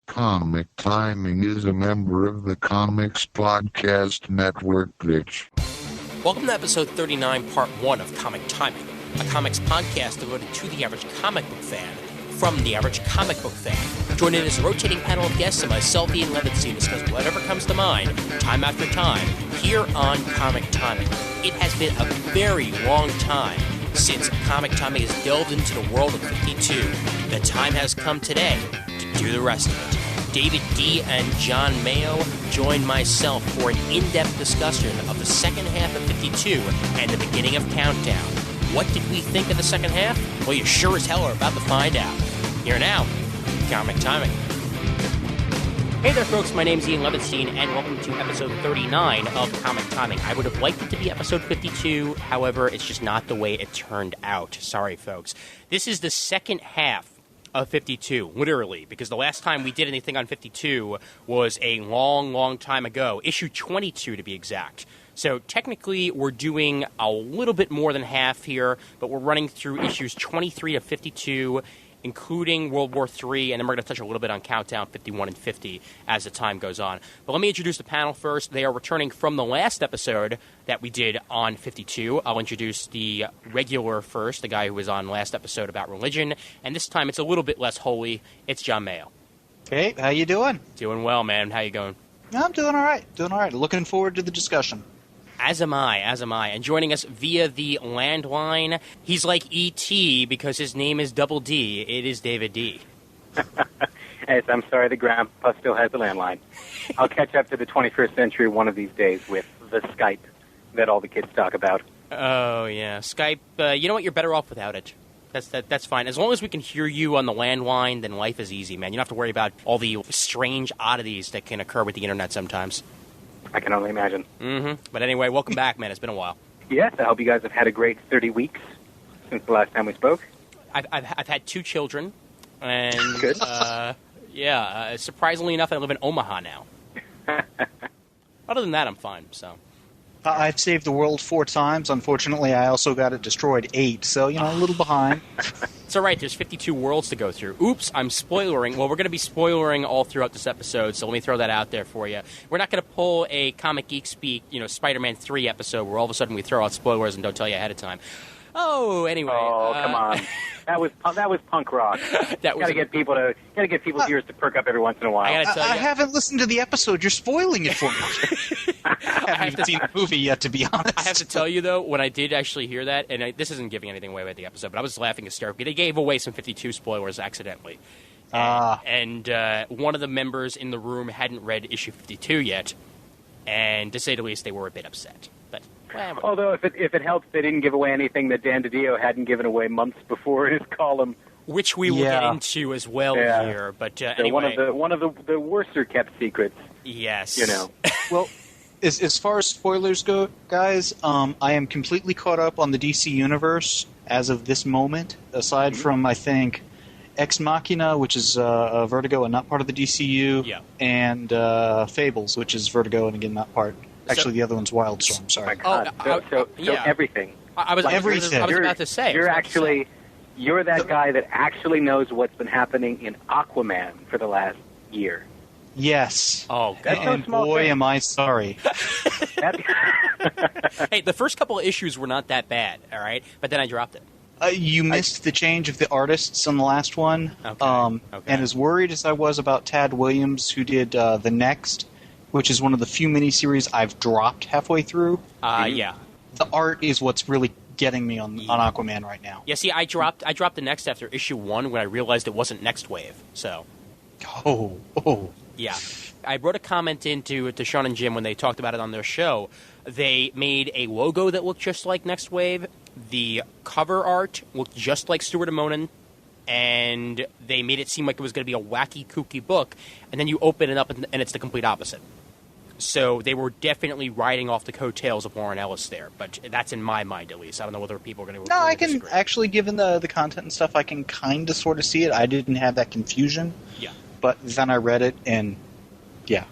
Comic Timing is a member of the Comics Podcast Network, bitch. Welcome to episode 39, part 1 of Comic Timing, a comics podcast devoted to the average comic book fan from the average comic book fan. Join in as a rotating panel of guests and myself, Ian Levinstein, discuss whatever comes to mind, time after time, here on Comic Timing. It has been a very long time since Comic Timing has delved into the world of 52. The time has come today to do the rest of it. David D. and John Mayo join myself for an in-depth discussion of the second half of 52 and the beginning of Countdown. What did we think of the second half? Well, you sure as hell are about to find out. Here now, Comic Timing. Hey there, folks. My name's Ian Levinstein, and welcome to episode 39 of Comic Timing. I would have liked it to be episode 52. However, it's just not the way it turned out. Sorry, folks. This is the second half of 52, literally, because the last time we did anything on 52 was a long, long time ago. Issue 22, to be exact. So technically, we're doing a little bit more than half here, but we're running through issues 23 to 52, including World War III, and then we're going to touch a little bit on Countdown 51 and 50 as the time goes on. But let me introduce the panel first. They are returning from the last episode that we did on 52. I'll introduce the regular first, the guy who was on last episode about religion, and this time it's a little bit less holy. It's John Mayo. Hey, how you doing? Doing well, man. How you going? I'm doing all right. Looking forward to the discussion. As am I. And joining us via the landline, he's like E.T. because his name is Double D. It is David D. Yes, I'm sorry the grandpa still has the landline. I'll catch up to the 21st century one of these days with the Skype that all the kids talk about. Oh, yeah. Skype, you know what? You're better off without it. That's fine. As long as we can hear you on the landline, then life is easy, man. You don't have to worry about all the strange oddities that can occur with the internet sometimes. I can only imagine. Mm-hmm. But anyway, welcome back, man. It's been a while. Yes, I hope you guys have had a great 30 weeks since the last time we spoke. I've had 2 children, and good. Surprisingly enough, I live in Omaha now. Other than that, I'm fine. So I've saved the world 4 times. Unfortunately, I also got it destroyed 8, so a little behind. It's all right. There's 52 worlds to go through. Oops, I'm spoilering. Well, we're going to be spoilering all throughout this episode, so let me throw that out there for you. We're not going to pull a Comic Geek Speak, Spider-Man 3 episode where all of a sudden we throw out spoilers and don't tell you ahead of time. Oh, anyway. Oh, come on. That was punk rock. Gotta get people's ears to perk up every once in a while. I haven't listened to the episode. You're spoiling it for me. I haven't even seen the movie yet, to be honest. I have to tell you, though, when I did actually hear that, and this isn't giving anything away about the episode, but I was laughing hysterically. They gave away some 52 spoilers accidentally. And one of the members in the room hadn't read issue 52 yet, and to say the least, they were a bit upset. But although, if it helps, they didn't give away anything that Dan DiDio hadn't given away months before in his column, which we will get into as well here. But anyway, one of the worser kept secrets. Yes, Well, as far as spoilers go, guys, I am completely caught up on the DC universe as of this moment. Aside from, I think, Ex Machina, which is Vertigo and not part of the DCU, and Fables, which is Vertigo and again not part. Actually, the other one's Wildstorm. Sorry. Oh my God. So everything. I was about to say. You're that guy that actually knows what's been happening in Aquaman for the last year. Yes. Oh, God. And boy, am I sorry. Hey, the first couple of issues were not that bad, all right? But then I dropped it. You missed the change of the artists on the last one. Okay. And as worried as I was about Tad Williams, who did The Next, which is one of the few miniseries I've dropped halfway through. Yeah. The art is what's really getting me on Aquaman right now. Yeah, see, I dropped The Next after issue 1 when I realized it wasn't Next Wave, so. Oh. Yeah. I wrote a comment to Sean and Jim when they talked about it on their show. They made a logo that looked just like Next Wave. The cover art looked just like Stuart Immonen. And they made it seem like it was going to be a wacky, kooky book. And then you open it up, and it's the complete opposite. So they were definitely riding off the coattails of Warren Ellis there. But that's in my mind, at least. I don't know whether people are going to. No, I can actually, given the content and stuff, I can kind of sort of see it. I didn't have that confusion. Yeah. But then I read it, and yeah.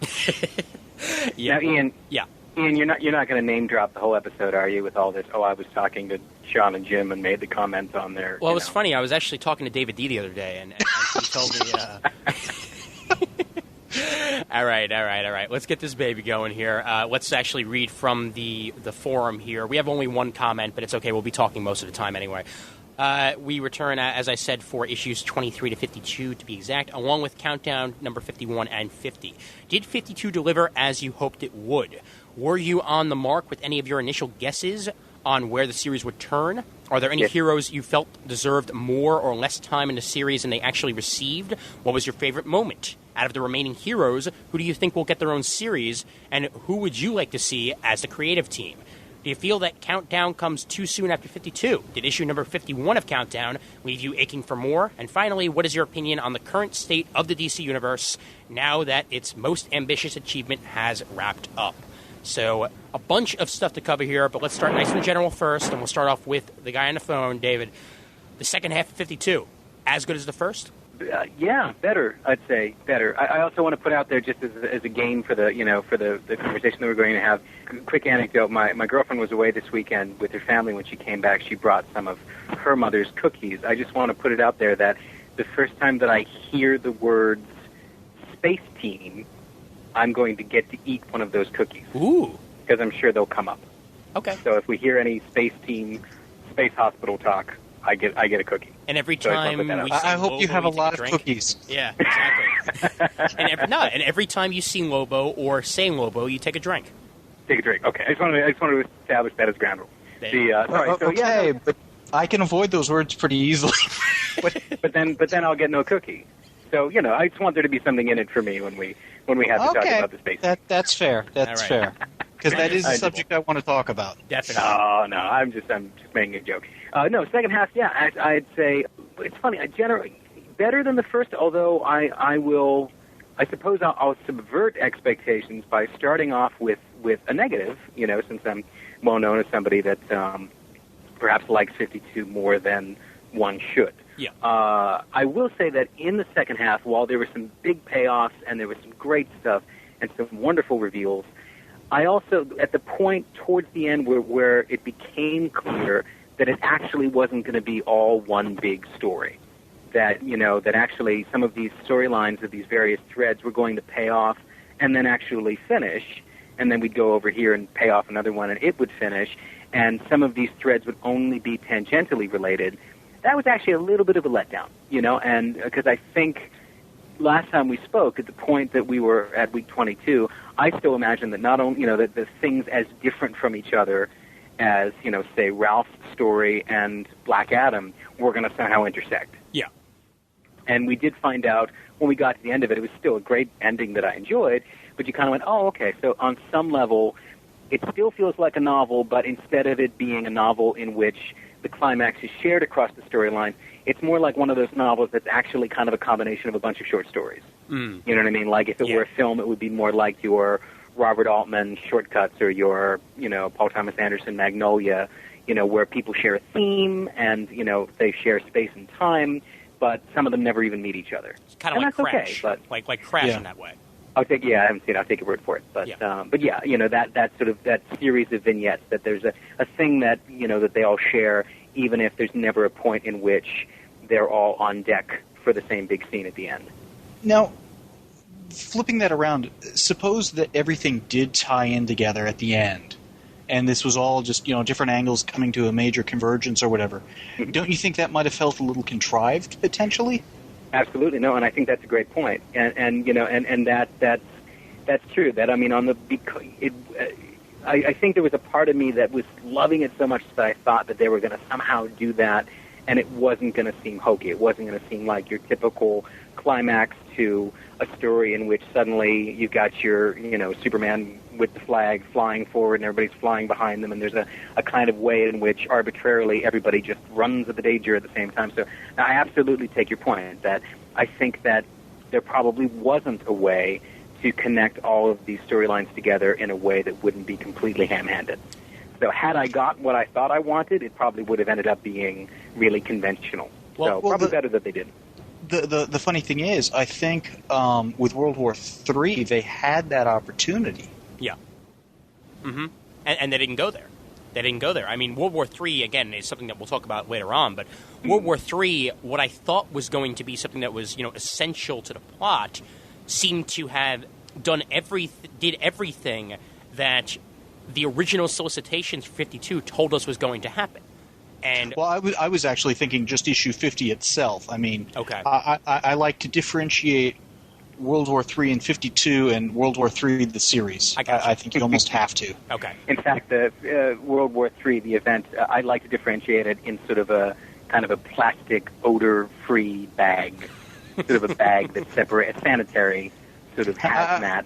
Yeah. Now, Ian. Yeah. Ian, you're not going to name drop the whole episode, are you? With all this, I was talking to Sean and Jim and made the comments on there. Well, it was funny. I was actually talking to David D the other day, and he told me. All right. Let's get this baby going here. Let's actually read from the forum here. We have only one comment, but it's okay. We'll be talking most of the time anyway. We return, as I said, for issues 23 to 52 to be exact, along with Countdown number 51 and 50. Did 52 deliver as you hoped it would? Were you on the mark with any of your initial guesses on where the series would turn? Are there any heroes you felt deserved more or less time in the series than they actually received? What was your favorite moment? Out of the remaining heroes, who do you think will get their own series, and who would you like to see as the creative team? Do you feel that Countdown comes too soon after 52? Did issue number 51 of Countdown leave you aching for more? And finally, what is your opinion on the current state of the DC Universe now that its most ambitious achievement has wrapped up? So, a bunch of stuff to cover here, but let's start nice and general first, and we'll start off with the guy on the phone, David. The second half of 52, as good as the first? Yeah, better. I'd say better. I also want to put out there, just as a game for the conversation that we're going to have. Quick anecdote: my girlfriend was away this weekend with her family. When she came back, she brought some of her mother's cookies. I just want to put it out there that the first time that I hear the words "Space Team," I'm going to get to eat one of those cookies. Ooh! Because I'm sure they'll come up. Okay. So if we hear any Space Team, Space Hospital talk, I get a cookie. And every time I hope you have a lot of cookies. Yeah, exactly. and every time you see Lobo or say Lobo, you take a drink. Take a drink. Okay. I just want to establish that as ground rule. But I can avoid those words pretty easily. but then I'll get no cookie. So I just want there to be something in it for me when we have to talk about the space. That's fair. That's fair. Because that is a subject I want to talk about. Definitely. No, I'm just making a joke. No, second half, yeah, I'd say it's funny. I generally better than the first, although I suppose I'll subvert expectations by starting off with a negative. Since I'm well known as somebody that perhaps likes 52 more than one should. Yeah. I will say that in the second half, while there were some big payoffs and there was some great stuff and some wonderful reveals, I also, at the point towards the end where it became clear that it actually wasn't going to be all one big story, that actually some of these storylines of these various threads were going to pay off and then actually finish, and then we'd go over here and pay off another one and it would finish, and some of these threads would only be tangentially related. That was actually a little bit of a letdown, and because I think last time we spoke, at the point that we were at week 22, I still imagine that not only, that the things as different from each other as, say, Ralph's story and Black Adam were going to somehow intersect. Yeah. And we did find out when we got to the end of it, it was still a great ending that I enjoyed, but you kind of went, oh, okay, so on some level, it still feels like a novel, but instead of it being a novel in which the climax is shared across the storyline, it's more like one of those novels that's actually kind of a combination of a bunch of short stories. Mm. You know what I mean? Like if it were a film, it would be more like your Robert Altman Shortcuts or your, Paul Thomas Anderson Magnolia, where people share a theme and, they share space and time, but some of them never even meet each other. It's kind of like Crash, okay, but like Crash in that way. I haven't seen it. I'll take your word for it. But that sort of that series of vignettes, that there's a thing that that they all share, even if there's never a point in which they're all on deck for the same big scene at the end. Now, flipping that around, suppose that everything did tie in together at the end, and this was all just different angles coming to a major convergence or whatever. Don't you think that might have felt a little contrived potentially? Absolutely, no, and I think that's a great point, and that's true. That I think there was a part of me that was loving it so much that I thought that they were going to somehow do that, and it wasn't going to seem hokey. It wasn't going to seem like your typical climax to a story in which suddenly you've got your Superman with the flag flying forward and everybody's flying behind them, and there's a kind of way in which arbitrarily everybody just runs at the danger at the same time. So I absolutely take your point that I think that there probably wasn't a way to connect all of these storylines together in a way that wouldn't be completely ham-handed. So had I got what I thought I wanted, it probably would have ended up being really conventional. Probably better that they didn't. The funny thing is, I think with World War III, they had that opportunity. Yeah. Mm-hmm. And they didn't go there. They didn't go there. I mean, World War III, again, is something that we'll talk about later on, but World War III, what I thought was going to be something that was, essential to the plot, seemed to have did everything that the original solicitations for 52 told us was going to happen. And I was actually thinking just issue 50 itself. I mean, okay. I like to differentiate World War III and 52 and World War III the series. I think you almost have to. Okay. In fact, the World War III, the event, I like to differentiate it in sort of a kind of a plastic odor-free bag, sort of a bag that's separate, a sanitary sort of hazmat.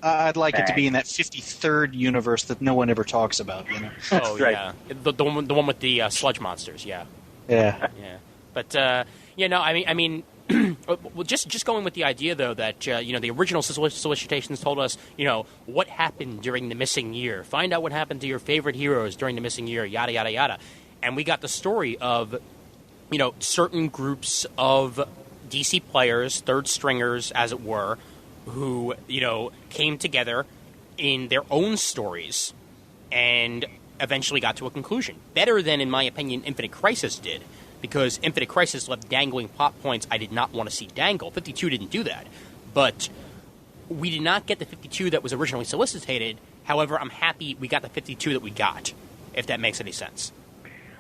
I'd like it to be in that 53rd universe that no one ever talks about. You know. Oh right. Yeah, the one with the sludge monsters. Yeah. Yeah. Yeah. But I mean. Well, just going with the idea, though, that, the original solicitations told us, what happened during the missing year. Find out what happened to your favorite heroes during the missing year, yada, yada, yada. And we got the story of, certain groups of DC players, third stringers, as it were, who, came together in their own stories and eventually got to a conclusion. Better than, in my opinion, Infinite Crisis did. Because Infinite Crisis left dangling plot points I did not want to see dangle. 52 didn't do that. But we did not get the 52 that was originally solicited. However, I'm happy we got the 52 that we got, if that makes any sense.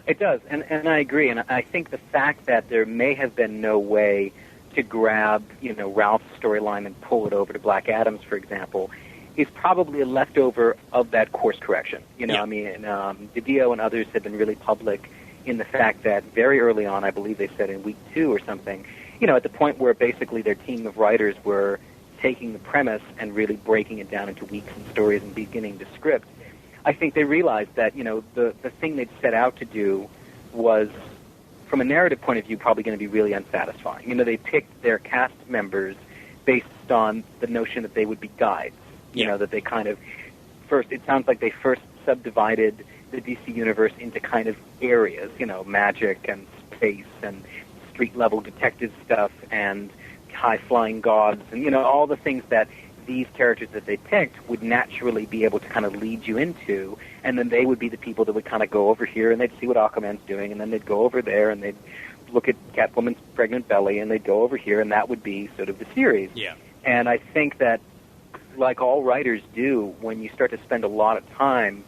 It does, and I agree. And I think the fact that there may have been no way to grab, Ralph's storyline and pull it over to Black Adam's, for example, is probably a leftover of that course correction. Yeah. I mean, DiDio and others have been really public in the fact that very early on, I believe they said in week 2 or something, at the point where basically their team of writers were taking the premise and really breaking it down into weeks and stories and beginning to script, I think they realized that, the thing they'd set out to do was, from a narrative point of view, probably going to be really unsatisfying. They picked their cast members based on the notion that they would be guides, that they kind of it sounds like they first subdivided the DC universe into kind of areas, magic and space and street-level detective stuff and high-flying gods and, all the things that these characters that they picked would naturally be able to kind of lead you into, and then they would be the people that would kind of go over here and they'd see what Aquaman's doing, and then they'd go over there and they'd look at Catwoman's pregnant belly, and they'd go over here, and that would be sort of the series. Yeah. And I think that, like all writers do, when you start to spend a lot of time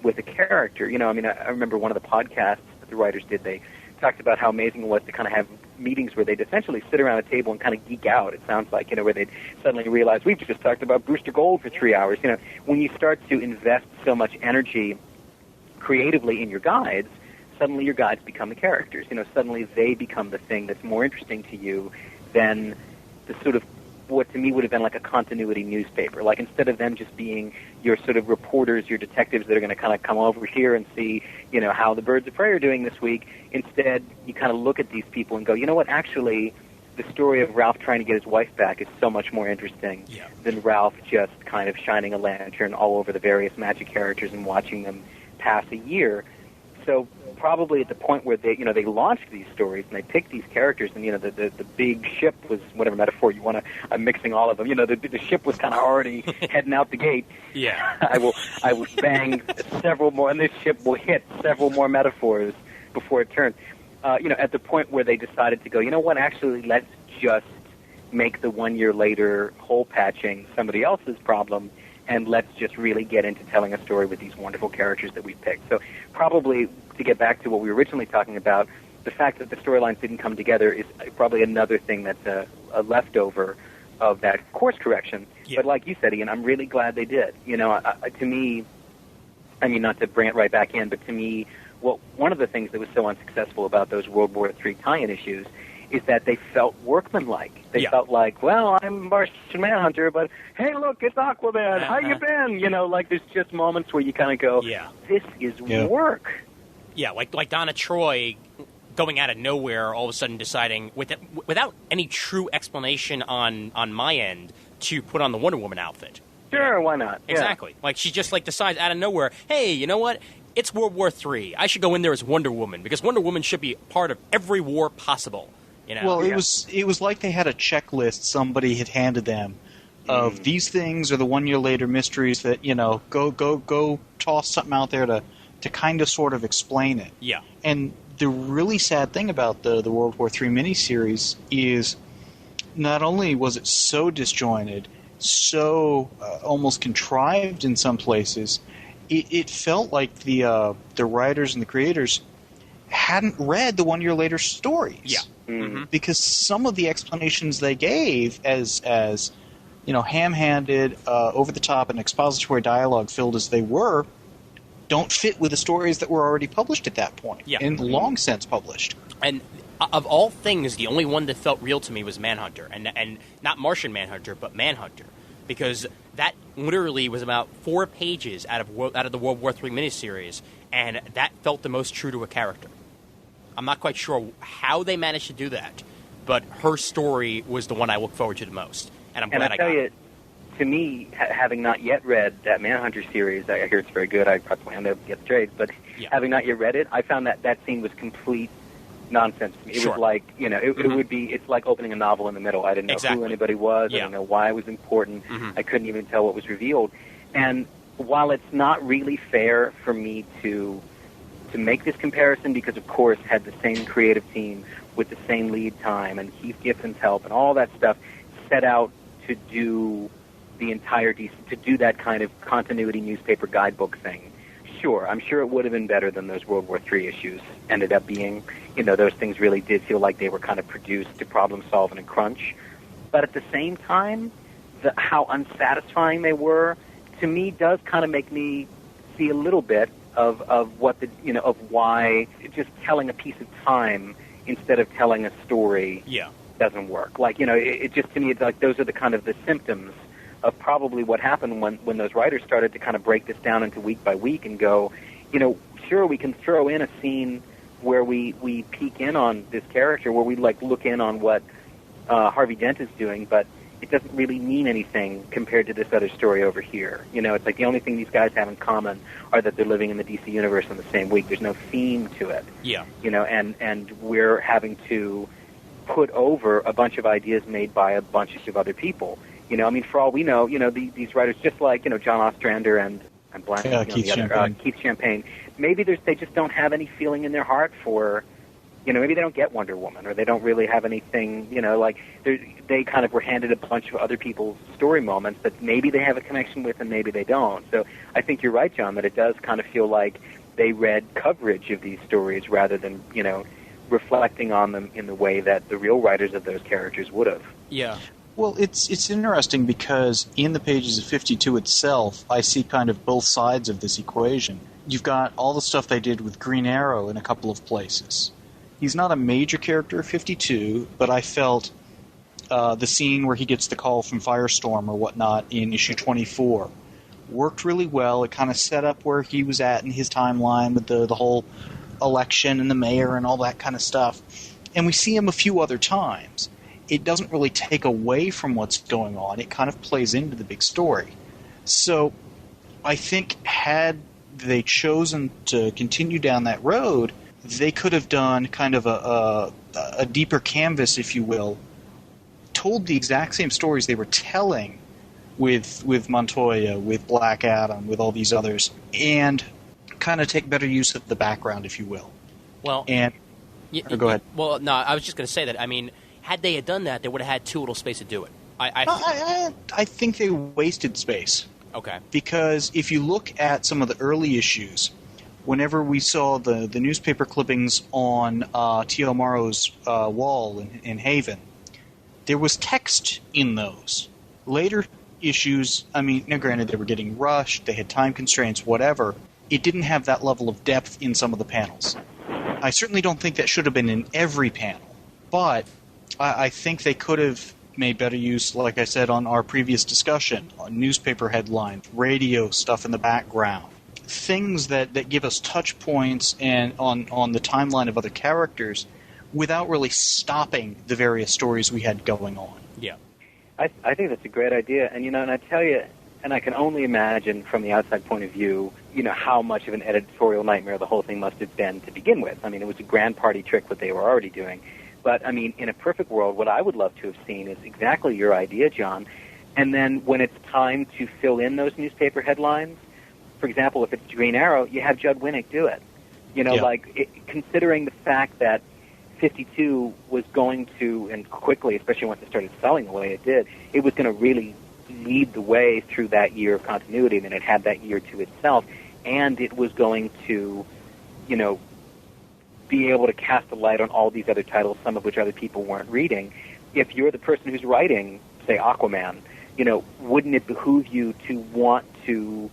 with a character, I remember one of the podcasts that the writers did, they talked about how amazing it was to kind of have meetings where they'd essentially sit around a table and kind of geek out, it sounds like, where they'd suddenly realize, we've just talked about Booster Gold for 3 hours. When you start to invest so much energy creatively in your guides, suddenly your guides become the characters. Suddenly they become the thing that's more interesting to you than the sort of what to me would have been like a continuity newspaper. Like, instead of them just being your sort of reporters, your detectives that are going to kind of come over here and see, how the birds of prey are doing this week, instead you kind of look at these people and go, you know what, actually, the story of Ralph trying to get his wife back is so much more interesting than Ralph just kind of shining a lantern all over the various magic characters and watching them pass a year. So probably at the point where they launched these stories and they picked these characters, and the big ship was, whatever metaphor you want to, I'm mixing all of them. The ship was kind of already heading out the gate. Yeah. I will bang several more, and this ship will hit several more metaphors before it turns. At the point where they decided to go, actually, let's just make the 1 year later hole patching somebody else's problem, and let's just really get into telling a story with these wonderful characters that we picked. So probably, to get back to what we were originally talking about, the fact that the storylines didn't come together is probably another thing that's a leftover of that course correction. Yeah. But like you said, Ian, I'm really glad they did. To me, I mean, not to bring it right back in, but to me, one of the things that was so unsuccessful about those World War III tie-in issues is that they felt workmanlike. They felt like, well, I'm Martian Manhunter, but hey, look, it's Aquaman. How you been? There's just moments where you kind of go, this is work. Yeah, like Donna Troy going out of nowhere, all of a sudden deciding, without any true explanation on my end, to put on the Wonder Woman outfit. Sure, why not? Exactly. Like, she just decides out of nowhere, hey, you know what? It's World War III. I should go in there as Wonder Woman, because Wonder Woman should be part of every war possible. Well, it was like they had a checklist somebody had handed them of these things are the 1 year later mysteries that, go toss something out there to kind of sort of explain it. Yeah. And the really sad thing about the World War III miniseries is not only was it so disjointed, so almost contrived in some places, it felt like the writers and the creators hadn't read the 1 year later stories. Yeah. Mm-hmm. Because some of the explanations they gave as ham-handed, over-the-top, and expository dialogue filled as they were, don't fit with the stories that were already published at that point, and long since published. And of all things, the only one that felt real to me was Manhunter, and not Martian Manhunter, but Manhunter, because that literally was about 4 pages out of the World War III miniseries, and that felt the most true to a character. I'm not quite sure how they managed to do that, but her story was the one I look forward to the most, and I'm glad I got it. To me, having not yet read that Manhunter series, I hear it's very good. I plan to get the trade, but having not yet read it, I found that scene was complete nonsense to me. It was like, it would be, it's like opening a novel in the middle. I didn't know who anybody was. I didn't know why it was important. I couldn't even tell what was revealed. And while it's not really fair for me to make this comparison, because of course had the same creative team with the same lead time and Keith Giffen's help and all that stuff set out to do the entire to do that kind of continuity newspaper guidebook thing. Sure, I'm sure it would have been better than those World War III issues ended up being. Those things really did feel like they were kind of produced to problem solve in a crunch. But at the same time, how unsatisfying they were, to me, does kind of make me see a little bit of what of why just telling a piece of time instead of telling a story doesn't work. Like, it just, to me, it's like those are the kind of the symptoms of probably what happened when those writers started to kind of break this down into week by week and go, sure, we can throw in a scene where we peek in on this character, where we look in on what Harvey Dent is doing, but it doesn't really mean anything compared to this other story over here. It's like the only thing these guys have in common are that they're living in the DC universe in the same week. There's no theme to it. Yeah. And we're having to put over a bunch of ideas made by a bunch of other people. For all we know, these writers, just like, John Ostrander and I'm blanking on the other, Keith Champagne, maybe they just don't have any feeling in their heart for, maybe they don't get Wonder Woman, or they don't really have anything, they kind of were handed a bunch of other people's story moments that maybe they have a connection with and maybe they don't. So I think you're right, John, that it does kind of feel like they read coverage of these stories rather than, reflecting on them in the way that the real writers of those characters would have. Yeah. Well, it's interesting because in the pages of 52 itself, I see kind of both sides of this equation. You've got all the stuff they did with Green Arrow in a couple of places. He's not a major character of 52, but I felt the scene where he gets the call from Firestorm or whatnot in issue 24 worked really well. It kind of set up where he was at in his timeline with the whole election and the mayor and all that kind of stuff. And we see him a few other times. It doesn't really take away from what's going on. It kind of plays into the big story. So I think had they chosen to continue down that road, they could have done kind of a deeper canvas, if you will, told the exact same stories they were telling with Montoya, with Black Adam, with all these others, and kind of take better use of the background, if you will. Well, and go ahead. Well, no, I was just going to say that. I mean, had they had done that, they would have had too little space to do it. I think they wasted space. Okay. Because if you look at some of the early issues, whenever we saw the newspaper clippings on T.O. Morrow's wall in Haven, there was text in those. Later issues, I mean, now granted they were getting rushed, they had time constraints, whatever, it didn't have that level of depth in some of the panels. I certainly don't think that should have been in every panel, but I think they could have made better use, like I said on our previous discussion, on newspaper headlines, radio stuff in the background, things that give us touch points and on the timeline of other characters without really stopping the various stories we had going on. Yeah. I think that's a great idea. And, and I tell you, and I can only imagine from the outside point of view, how much of an editorial nightmare the whole thing must have been to begin with. I mean, it was a grand party trick what they were already doing. But, I mean, in a perfect world, what I would love to have seen is exactly your idea, John. And then when it's time to fill in those newspaper headlines, for example, if it's Green Arrow, you have Judd Winnick do it. Considering the fact that 52 was going to, and quickly, especially once it started selling the way it did, it was going to really lead the way through that year of continuity, and then it had that year to itself, and it was going to, you know, be able to cast a light on all these other titles, some of which other people weren't reading. If you're the person who's writing, say, Aquaman, you know, wouldn't it behoove you to want to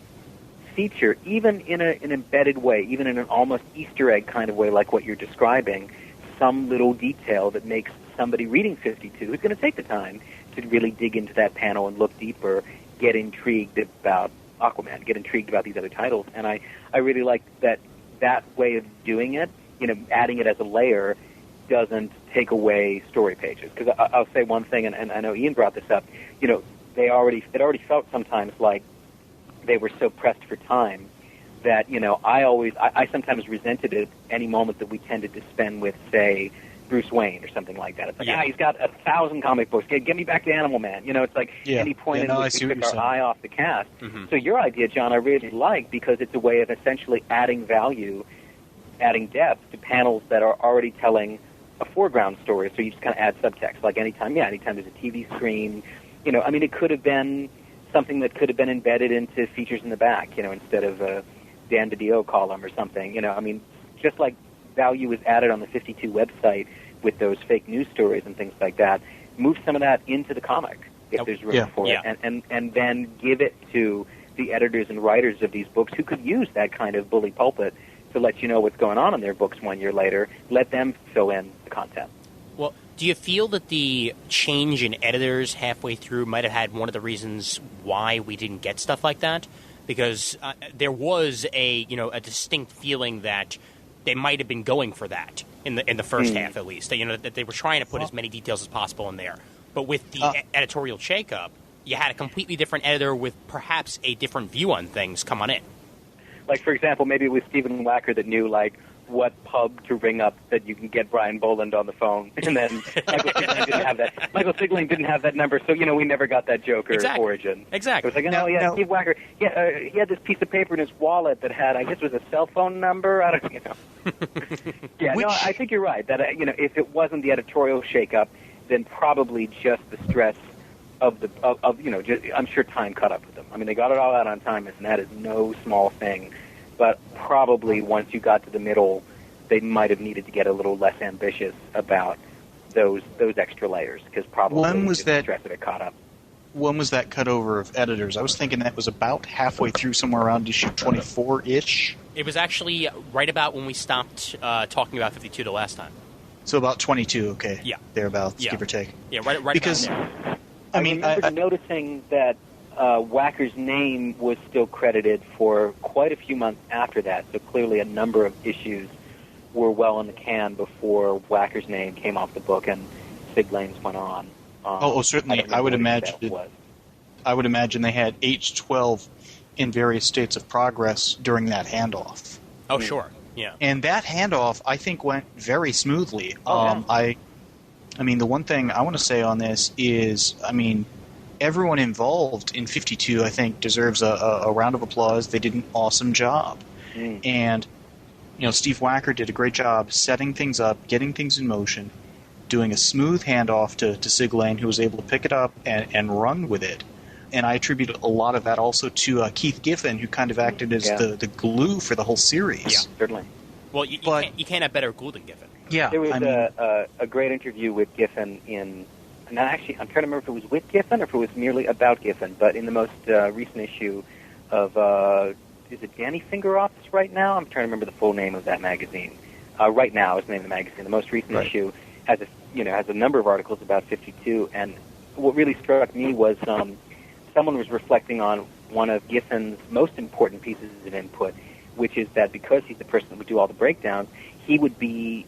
feature, even in an embedded way, even in an almost Easter egg kind of way like what you're describing, some little detail that makes somebody reading 52 who's going to take the time to really dig into that panel and look deeper, get intrigued about Aquaman, get intrigued about these other titles. And I really like that way of doing it, you know, adding it as a layer doesn't take away story pages. Because I'll say one thing, and I know Ian brought this up, you know, it already felt sometimes like they were so pressed for time that, you know, I sometimes resented it any moment that we tended to spend with, say, Bruce Wayne or something like that. It's like, he's got 1,000 comic books. Get me back to Animal Man. You know, it's like any point in which we took our eye off the cast. Mm-hmm. So your idea, John, I really like, because it's a way of essentially adding value, adding depth to panels that are already telling a foreground story. So you just kind of add subtext. Like anytime there's a TV screen, you know, I mean, it could have been something that could have been embedded into features in the back, you know, instead of a Dan DiDio column or something. You know, I mean, just like value is added on the 52 website with those fake news stories and things like that, move some of that into the comic if there's room for it, and then give it to the editors and writers of these books who could use that kind of bully pulpit to let you know what's going on in their books 1 year later. Let them fill in the content. Well, do you feel that the change in editors halfway through might have had one of the reasons why we didn't get stuff like that? Because there was a distinct feeling that they might have been going for that in the first half, at least. You know, that they were trying to put as many details as possible in there. But with the editorial shakeup, you had a completely different editor with perhaps a different view on things come on in. Like, for example, maybe it was Stephen Wacker that knew, like, what pub to ring up that you can get Brian Boland on the phone. And then Michael Sigling didn't have that. Michael Sigling didn't have that number, so, you know, we never got that Joker origin. Exactly. It was like, Steve Wacker, he had this piece of paper in his wallet that had, I guess it was a cell phone number. I don't, you know. I think you're right. That, you know, if it wasn't the editorial shakeup, then probably just the stress of you know, I'm sure time caught up with them. I mean, they got it all out on time, and that is no small thing. But probably once you got to the middle, they might have needed to get a little less ambitious about those extra layers, because probably the stress of it caught up. When was that cutover of editors? I was thinking that was about halfway through, somewhere around issue 24-ish. It was actually right about when we stopped talking about 52 the last time. So about 22, okay. Yeah. Thereabouts, give or take. Yeah, right because, about there. I remember noticing that Wacker's name was still credited for quite a few months after that, so clearly a number of issues were well in the can before Wacker's name came off the book and Siglane's went on. Certainly. I would imagine they had H12 in various states of progress during that handoff. Oh, sure. Yeah. And that handoff, I think, went very smoothly. I mean, the one thing I want to say on this is, I mean, everyone involved in 52, I think, deserves a round of applause. They did an awesome job. And, you know, Steve Wacker did a great job setting things up, getting things in motion, doing a smooth handoff to Siglane, who was able to pick it up and run with it. And I attribute a lot of that also to Keith Giffen, who kind of acted as the glue for the whole series. Yeah, certainly. Well, you can't have better glue than Giffen. Yeah, there was a great interview with Giffen in. Now, actually, I'm trying to remember if it was with Giffen or if it was merely about Giffen. But in the most recent issue of, is it Danny Fingeroff's Right Now? I'm trying to remember the full name of that magazine. Right Now is the name of the magazine. The most recent issue has a number of articles about 52. And what really struck me was someone was reflecting on one of Giffen's most important pieces of input, which is that because he's the person that would do all the breakdowns, he would be,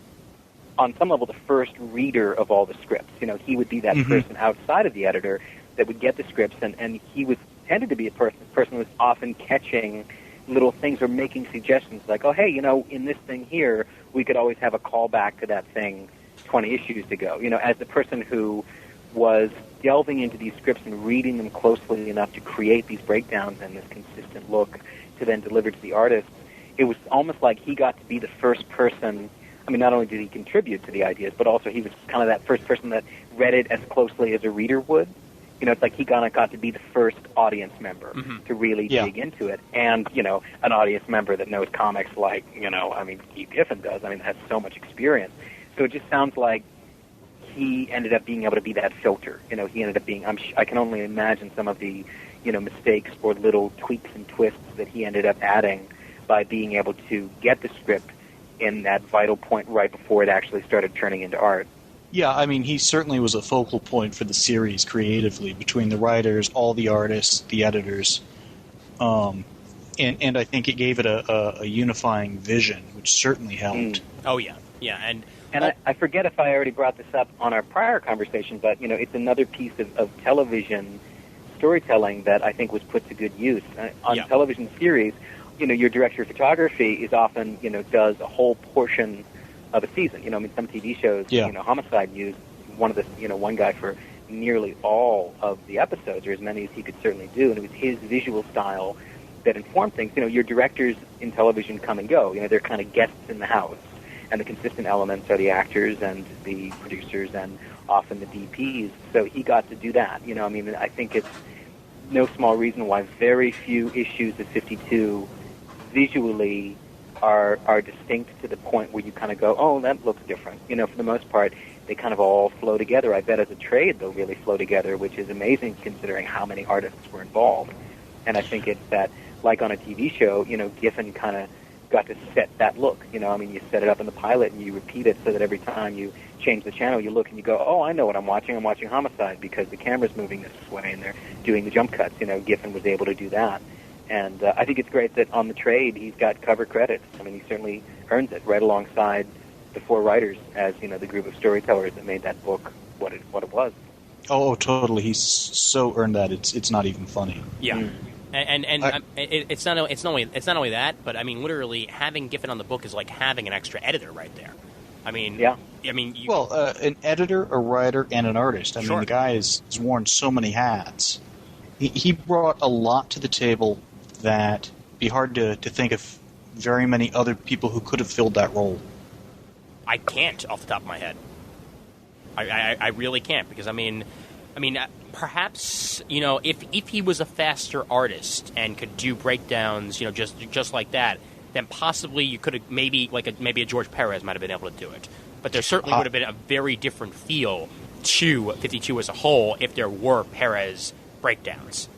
on some level, the first reader of all the scripts. You know, he would be that person outside of the editor that would get the scripts, and he was tended to be a person who was often catching little things or making suggestions like, oh, hey, you know, in this thing here, we could always have a callback to that thing 20 issues ago. You know, as the person who was delving into these scripts and reading them closely enough to create these breakdowns and this consistent look to then deliver to the artists, it was almost like he got to be the first person. I mean, not only did he contribute to the ideas, but also he was kind of that first person that read it as closely as a reader would. it's like he got to be the first audience member to really dig into it, and an audience member that knows comics like Keith Giffen does. I mean, has so much experience. So it just sounds like he ended up being able to be that filter. He ended up being. I can only imagine some of the mistakes or little tweaks and twists that he ended up adding by being able to get the script in that vital point right before it actually started turning into art. Yeah, I mean, he certainly was a focal point for the series creatively, between the writers, all the artists, the editors, and I think it gave it a unifying vision, which certainly helped. Oh yeah, and I forget if I already brought this up on our prior conversation, but it's another piece of television storytelling that I think was put to good use on television series. Your director of photography is often does a whole portion of a season. Some TV shows, Homicide used one guy for nearly all of the episodes, or as many as he could certainly do, and it was his visual style that informed things. Your directors in television come and go. They're kind of guests in the house, and the consistent elements are the actors and the producers and often the DPs. So he got to do that. I think it's no small reason why very few issues of 52 visually are distinct to the point where you kind of go, oh, that looks different. For the most part, they kind of all flow together. I bet as a trade they'll really flow together, which is amazing considering how many artists were involved. And I think it's that, like on a TV show, Giffen kind of got to set that look. You set it up in the pilot and you repeat it so that every time you change the channel, you look and you go, oh, I know what I'm watching. I'm watching Homicide because the camera's moving this way and they're doing the jump cuts. Giffen was able to do that. And I think it's great that on the trade he's got cover credits. He certainly earns it right alongside the four writers as, the group of storytellers that made that book what it was. Oh, totally. He's so earned that it's not even funny. Yeah. And it's not only that, but literally having Giffen on the book is like having an extra editor right there. An editor, a writer, and an artist. I mean, the guy has worn so many hats. He brought a lot to the table that it'd be hard to think of very many other people who could have filled that role. I can't off the top of my head. I really can't, because perhaps if he was a faster artist and could do breakdowns just like that, then possibly you could have maybe a George Perez might have been able to do it. But there certainly would have been a very different feel to 52 as a whole if there were Perez breakdowns.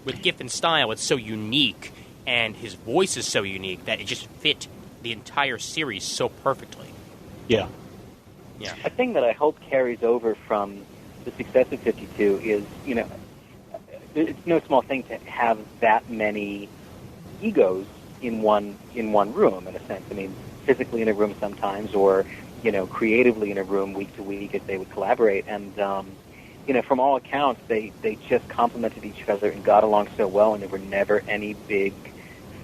With Giffen's style, it's so unique and his voice is so unique that it just fit the entire series so perfectly. Yeah. A thing that I hope carries over from the success of 52 is, it's no small thing to have that many egos in one room, in a sense. Physically in a room sometimes, or creatively in a room week to week as they would collaborate. And from all accounts, they just complemented each other and got along so well, and there were never any big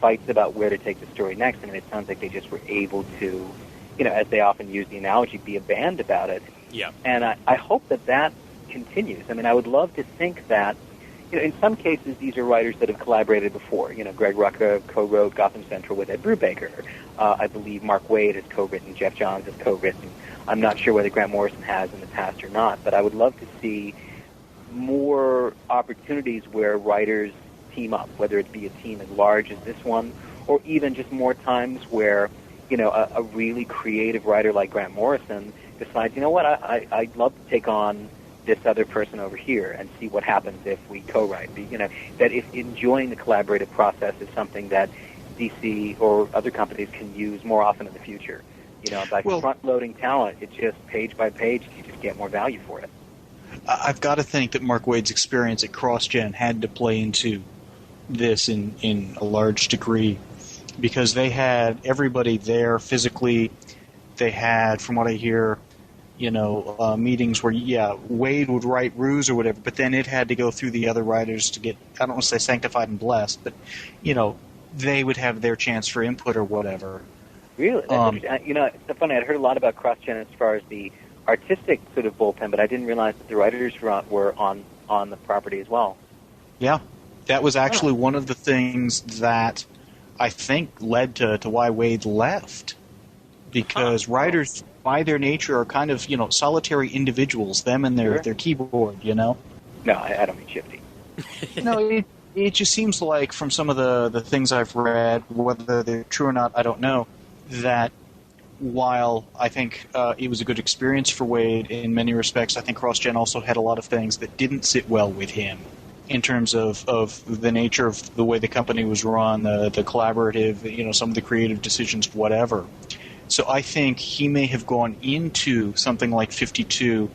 fights about where to take the story next. It sounds like they just were able to, as they often use the analogy, be a band about it. Yeah. And I hope that continues. I would love to think that, in some cases, these are writers that have collaborated before. Greg Rucka co-wrote Gotham Central with Ed Brubaker. I believe Mark Waid has co-written, Jeff Johns has co-written. I'm not sure whether Grant Morrison has in the past or not, but I would love to see more opportunities where writers team up, whether it be a team as large as this one, or even just more times where, a really creative writer like Grant Morrison decides, I'd love to take on this other person over here and see what happens if we co-write. That if enjoying the collaborative process is something that DC or other companies can use more often in the future. By front-loading talent, it's just page by page, you just get more value for it. I've got to think that Mark Waid's experience at CrossGen had to play into this in a large degree, because they had everybody there physically. They had, from what I hear, meetings where, Waid would write ruse or whatever, but then it had to go through the other writers to get, I don't want to say sanctified and blessed, but, they would have their chance for input or whatever. Really? It's so funny. I'd heard a lot about CrossGen as far as the artistic sort of bullpen, but I didn't realize that the writers were on the property as well. Yeah. That was actually one of the things that I think led to why Waid left. Because writers, by their nature, are kind of, solitary individuals, them and their keyboard, No, I don't mean shifty. No, it just seems like from some of the things I've read, whether they're true or not, I don't know, that while I think it was a good experience for Wade in many respects, I think CrossGen also had a lot of things that didn't sit well with him in terms of the nature of the way the company was run, the collaborative, some of the creative decisions, whatever. So I think he may have gone into something like 52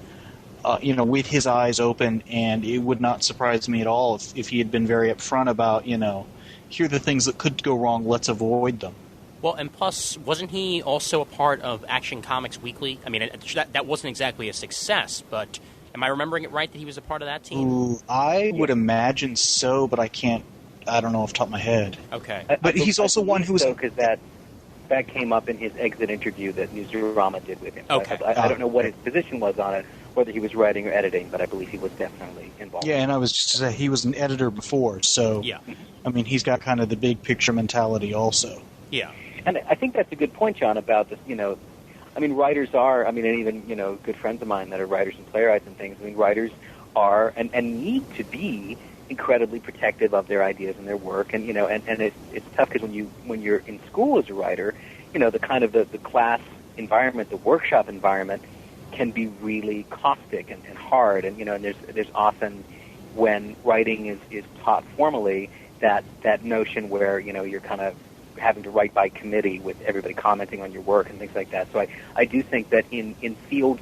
with his eyes open, and it would not surprise me at all if he had been very upfront about, here are the things that could go wrong, let's avoid them. Well, and plus, wasn't he also a part of Action Comics Weekly? I mean, that wasn't exactly a success, but am I remembering it right that he was a part of that team? Ooh, I would imagine so, but I don't know off the top of my head. Okay. But he's also one who was... because that came up in his exit interview that Newsarama did with him. Okay. I don't know what his position was on it, whether he was writing or editing, but I believe he was definitely involved. Yeah, and I was just to say, he was an editor before, so, yeah. I mean, he's got kind of the big picture mentality also. Yeah. And I think that's a good point, John, about this, writers are, and even, good friends of mine that are writers and playwrights and things, writers are and need to be incredibly protective of their ideas and their work, and it's tough because when you're in school as a writer, the kind of the class environment, the workshop environment can be really caustic and hard, and there's often when writing is taught formally that notion where you're kind of having to write by committee with everybody commenting on your work and things like that. So I do think that in fields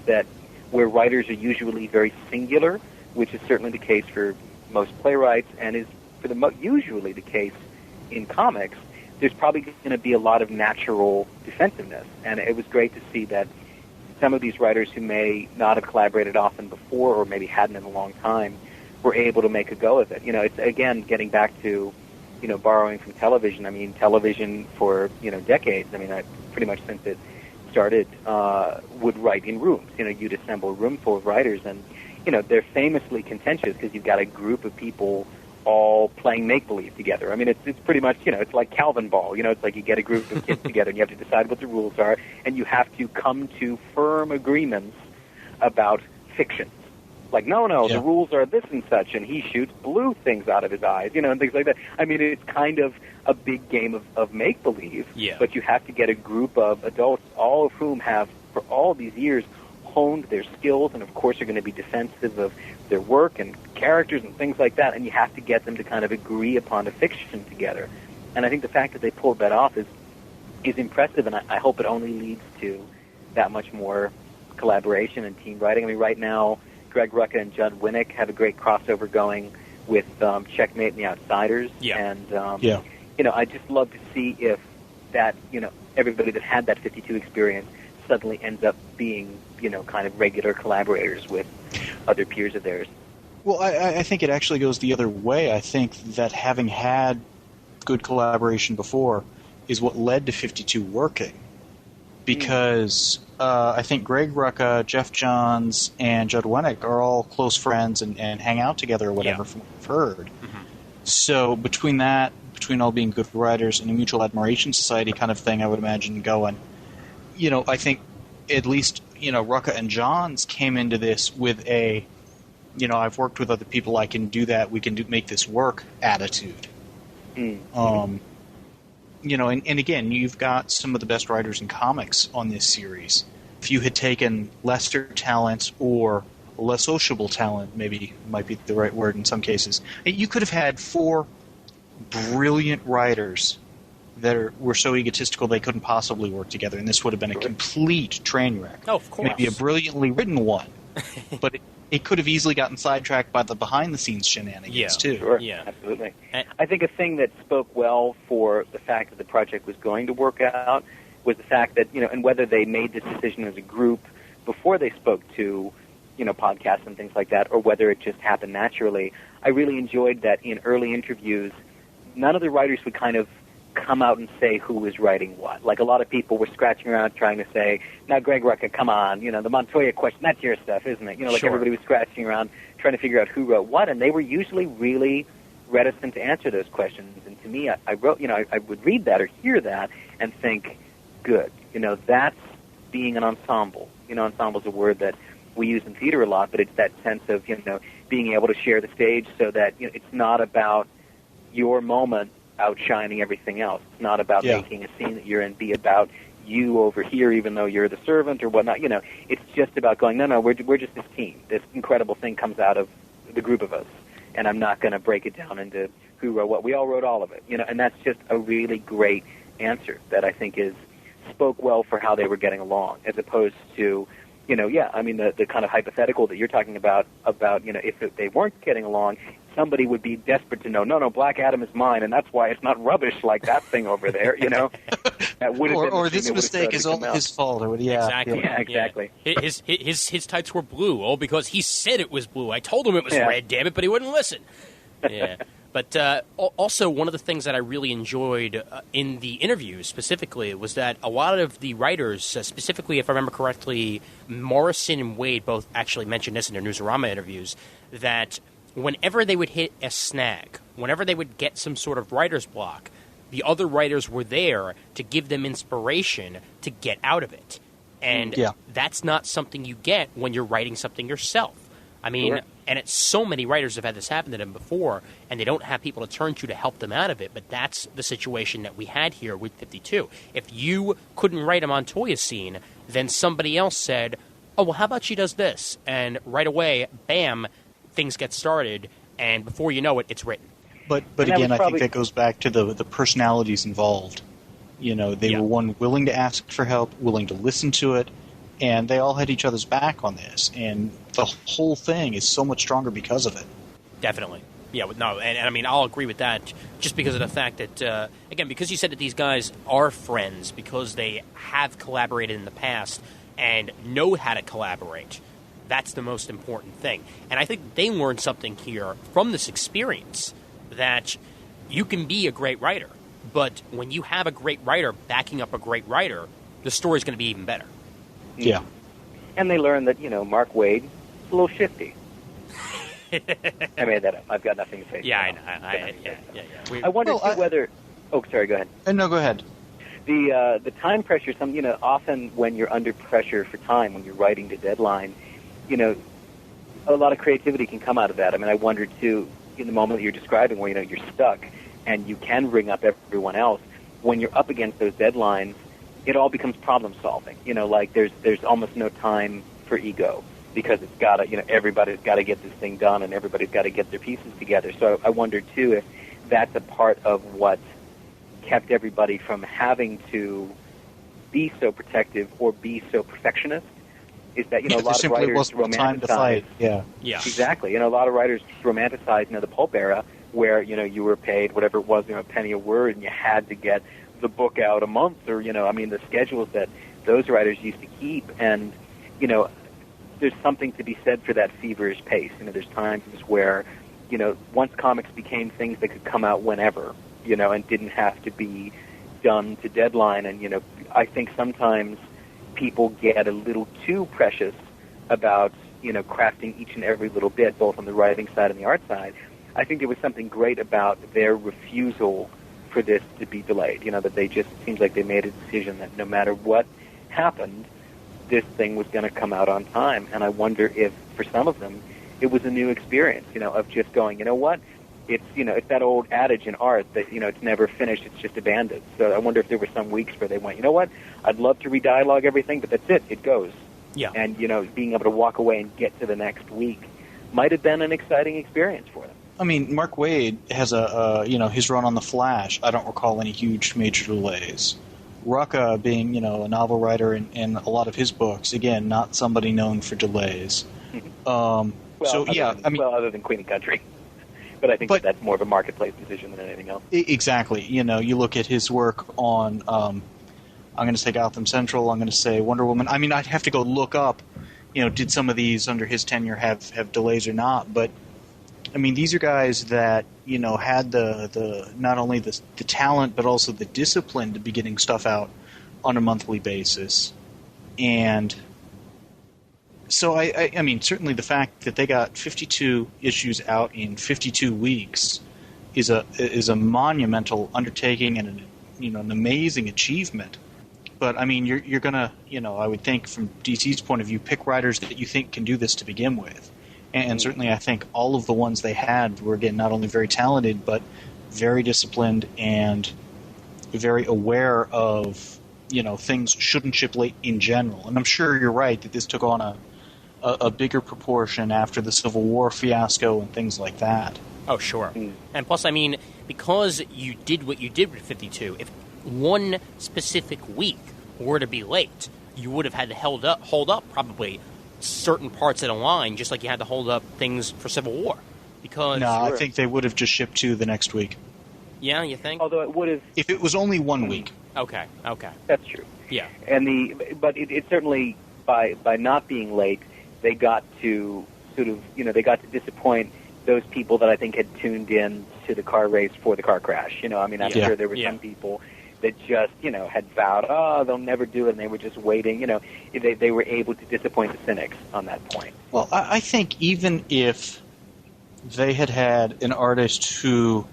where writers are usually very singular, which is certainly the case for most playwrights and is usually the case in comics, there's probably going to be a lot of natural defensiveness. And it was great to see that some of these writers who may not have collaborated often before or maybe hadn't in a long time were able to make a go of it. It's, again, getting back to borrowing from television. Television for, decades, pretty much since it started, would write in rooms. You'd assemble a room full of writers, and, they're famously contentious because you've got a group of people all playing make-believe together. It's pretty much, it's like Calvin Ball. It's like you get a group of kids together and you have to decide what the rules are, and you have to come to firm agreements about fiction. Like, no, the rules are this and such, and he shoots blue things out of his eyes, and things like that. It's kind of a big game of make-believe, but you have to get a group of adults, all of whom have, for all these years, honed their skills, and of course are going to be defensive of their work and characters and things like that, and you have to get them to kind of agree upon a fiction together. And I think the fact that they pulled that off is impressive, and I hope it only leads to that much more collaboration and team writing. Right now, Greg Rucka and Judd Winnick have a great crossover going with Checkmate and the Outsiders. Yeah. And, I just love to see if that, everybody that had that 52 experience suddenly ends up being, kind of regular collaborators with other peers of theirs. Well, I think it actually goes the other way. I think that having had good collaboration before is what led to 52 working. Because I think Greg Rucka, Jeff Johns, and Judd Winnick are all close friends and hang out together or whatever from what I've heard. Mm-hmm. So between all being good writers and a mutual admiration society kind of thing, I would imagine going, I think at least, Rucka and Johns came into this with a, I've worked with other people, I can do that, we can make this work attitude. Mm-hmm. And again, you've got some of the best writers in comics on this series. If you had taken lesser talent or less sociable talent, maybe might be the right word in some cases, you could have had 4 brilliant writers that were so egotistical they couldn't possibly work together, and this would have been a complete train wreck. Oh, of course. Maybe a brilliantly written one, but it could have easily gotten sidetracked by the behind-the-scenes shenanigans, too. Sure, yeah. Absolutely. I think a thing that spoke well for the fact that the project was going to work out was the fact that, and whether they made this decision as a group before they spoke to, podcasts and things like that, or whether it just happened naturally, I really enjoyed that in early interviews, none of the writers would kind of come out and say who was writing what. Like a lot of people were scratching around trying to say, now Greg Rucka, come on, the Montoya question, that's your stuff, isn't it? Like everybody was scratching around trying to figure out who wrote what, and they were usually really reticent to answer those questions. And to me, I wrote, I would read that or hear that and think, good, that's being an ensemble. Ensemble's a word that we use in theater a lot, but it's that sense of, being able to share the stage so that it's not about your moment outshining everything else. It's not about making a scene that you're in be about you over here, even though you're the servant or whatnot. It's just about going, no, we're just this team. This incredible thing comes out of the group of us, and I'm not going to break it down into who wrote what. We all wrote all of it, and that's just a really great answer that I think spoke well for how they were getting along, as opposed to, the kind of hypothetical that you're talking about, if they weren't getting along, somebody would be desperate to know, no, Black Adam is mine, and that's why it's not rubbish like that thing over there, That would have been or this mistake is all his fault, or exactly. Yeah, exactly. His tights were blue, because he said it was blue. I told him it was red, damn it, but he wouldn't listen. Yeah. But also, one of the things that I really enjoyed in the interviews specifically was that a lot of the writers, specifically, if I remember correctly, Morrison and Wade both actually mentioned this in their Newsarama interviews, that whenever they would hit a snag, whenever they would get some sort of writer's block, the other writers were there to give them inspiration to get out of it. And that's not something you get when you're writing something yourself. I mean, sure. And it's so many writers have had this happen to them before, and they don't have people to turn to help them out of it. But that's the situation that we had here with 52. If you couldn't write a Montoya scene, then somebody else said, oh, well, how about she does this? And right away, bam, things get started, and before you know it, it's written. But again, I think that goes back to the personalities involved. They were willing to ask for help, willing to listen to it, and they all had each other's back on this. And the whole thing is so much stronger because of it. Definitely. Yeah, no, and I mean, I'll agree with that just because of the fact that, again, because you said that these guys are friends, because they have collaborated in the past and know how to collaborate. That's the most important thing. And I think they learned something here from this experience, that you can be a great writer, but when you have a great writer backing up a great writer, the story's going to be even better. Yeah. And they learned that, Mark Waid is a little shifty. I made that up. I've got nothing to say. Yeah, I know. I wonder whether... Oh, sorry, go ahead. No, go ahead. The time pressure, often when you're under pressure for time, when you're writing to deadline, a lot of creativity can come out of that. I mean, I wonder, too, in the moment that you're describing where, you're stuck and you can ring up everyone else, when you're up against those deadlines, it all becomes problem solving. Like there's almost no time for ego, because it's got to, everybody's got to get this thing done and everybody's got to get their pieces together. So I wonder, too, if that's a part of what kept everybody from having to be so protective or be so perfectionist, is that, a lot of writers romanticize. Yeah. Exactly. A lot of writers romanticize, the pulp era where, you were paid whatever it was, a penny a word, and you had to get the book out a month, or, the schedules that those writers used to keep. And, there's something to be said for that feverish pace. There's times where, once comics became things that could come out whenever, and didn't have to be done to deadline. And, I think sometimes people get a little too precious about, crafting each and every little bit, both on the writing side and the art side. I think there was something great about their refusal for this to be delayed, that they just, it seems like they made a decision that no matter what happened, this thing was going to come out on time. And I wonder if, for some of them, it was a new experience, of just going, what? It's, it's that old adage in art that, it's never finished, it's just abandoned. So I wonder if there were some weeks where they went, what? I'd love to re-dialogue everything, but that's it goes. Yeah. And, being able to walk away and get to the next week might have been an exciting experience for them. I mean, Mark Waid has his run on The Flash. I don't recall any huge major delays. Rucka being, a novel writer in a lot of his books, again, not somebody known for delays. Other than Queen and Country. But I think that's more of a marketplace decision than anything else. Exactly. You look at his work on, I'm going to say Gotham Central, I'm going to say Wonder Woman. I mean, I'd have to go look up, did some of these under his tenure have delays or not, but I mean, these are guys that, had the not only the talent but also the discipline to be getting stuff out on a monthly basis. And so, I mean, certainly the fact that they got 52 issues out in 52 weeks is a monumental undertaking and an amazing achievement. But I mean, you're gonna, I would think from DC's point of view, pick writers that you think can do this to begin with, and certainly I think all of the ones they had were, again, not only very talented but very disciplined and very aware of things shouldn't ship late in general. And I'm sure you're right that this took on a bigger proportion after the Civil War fiasco and things like that. Oh, sure. And plus, I mean, because you did what you did with 52, if one specific week were to be late, you would have had to hold up probably certain parts of the line, just like you had to hold up things for Civil War. Because no, I think they would have just shipped 2 the next week. Yeah, you think? Although it would have, if it was only 1 week. Okay. That's true. Yeah. But it certainly, by not being late, they got to sort of, they got to disappoint those people that I think had tuned in to the car race for the car crash. I'm sure there were some people that just, had vowed, they'll never do it, and they were just waiting. They were able to disappoint the cynics on that point. Well, I think even if they had an artist who,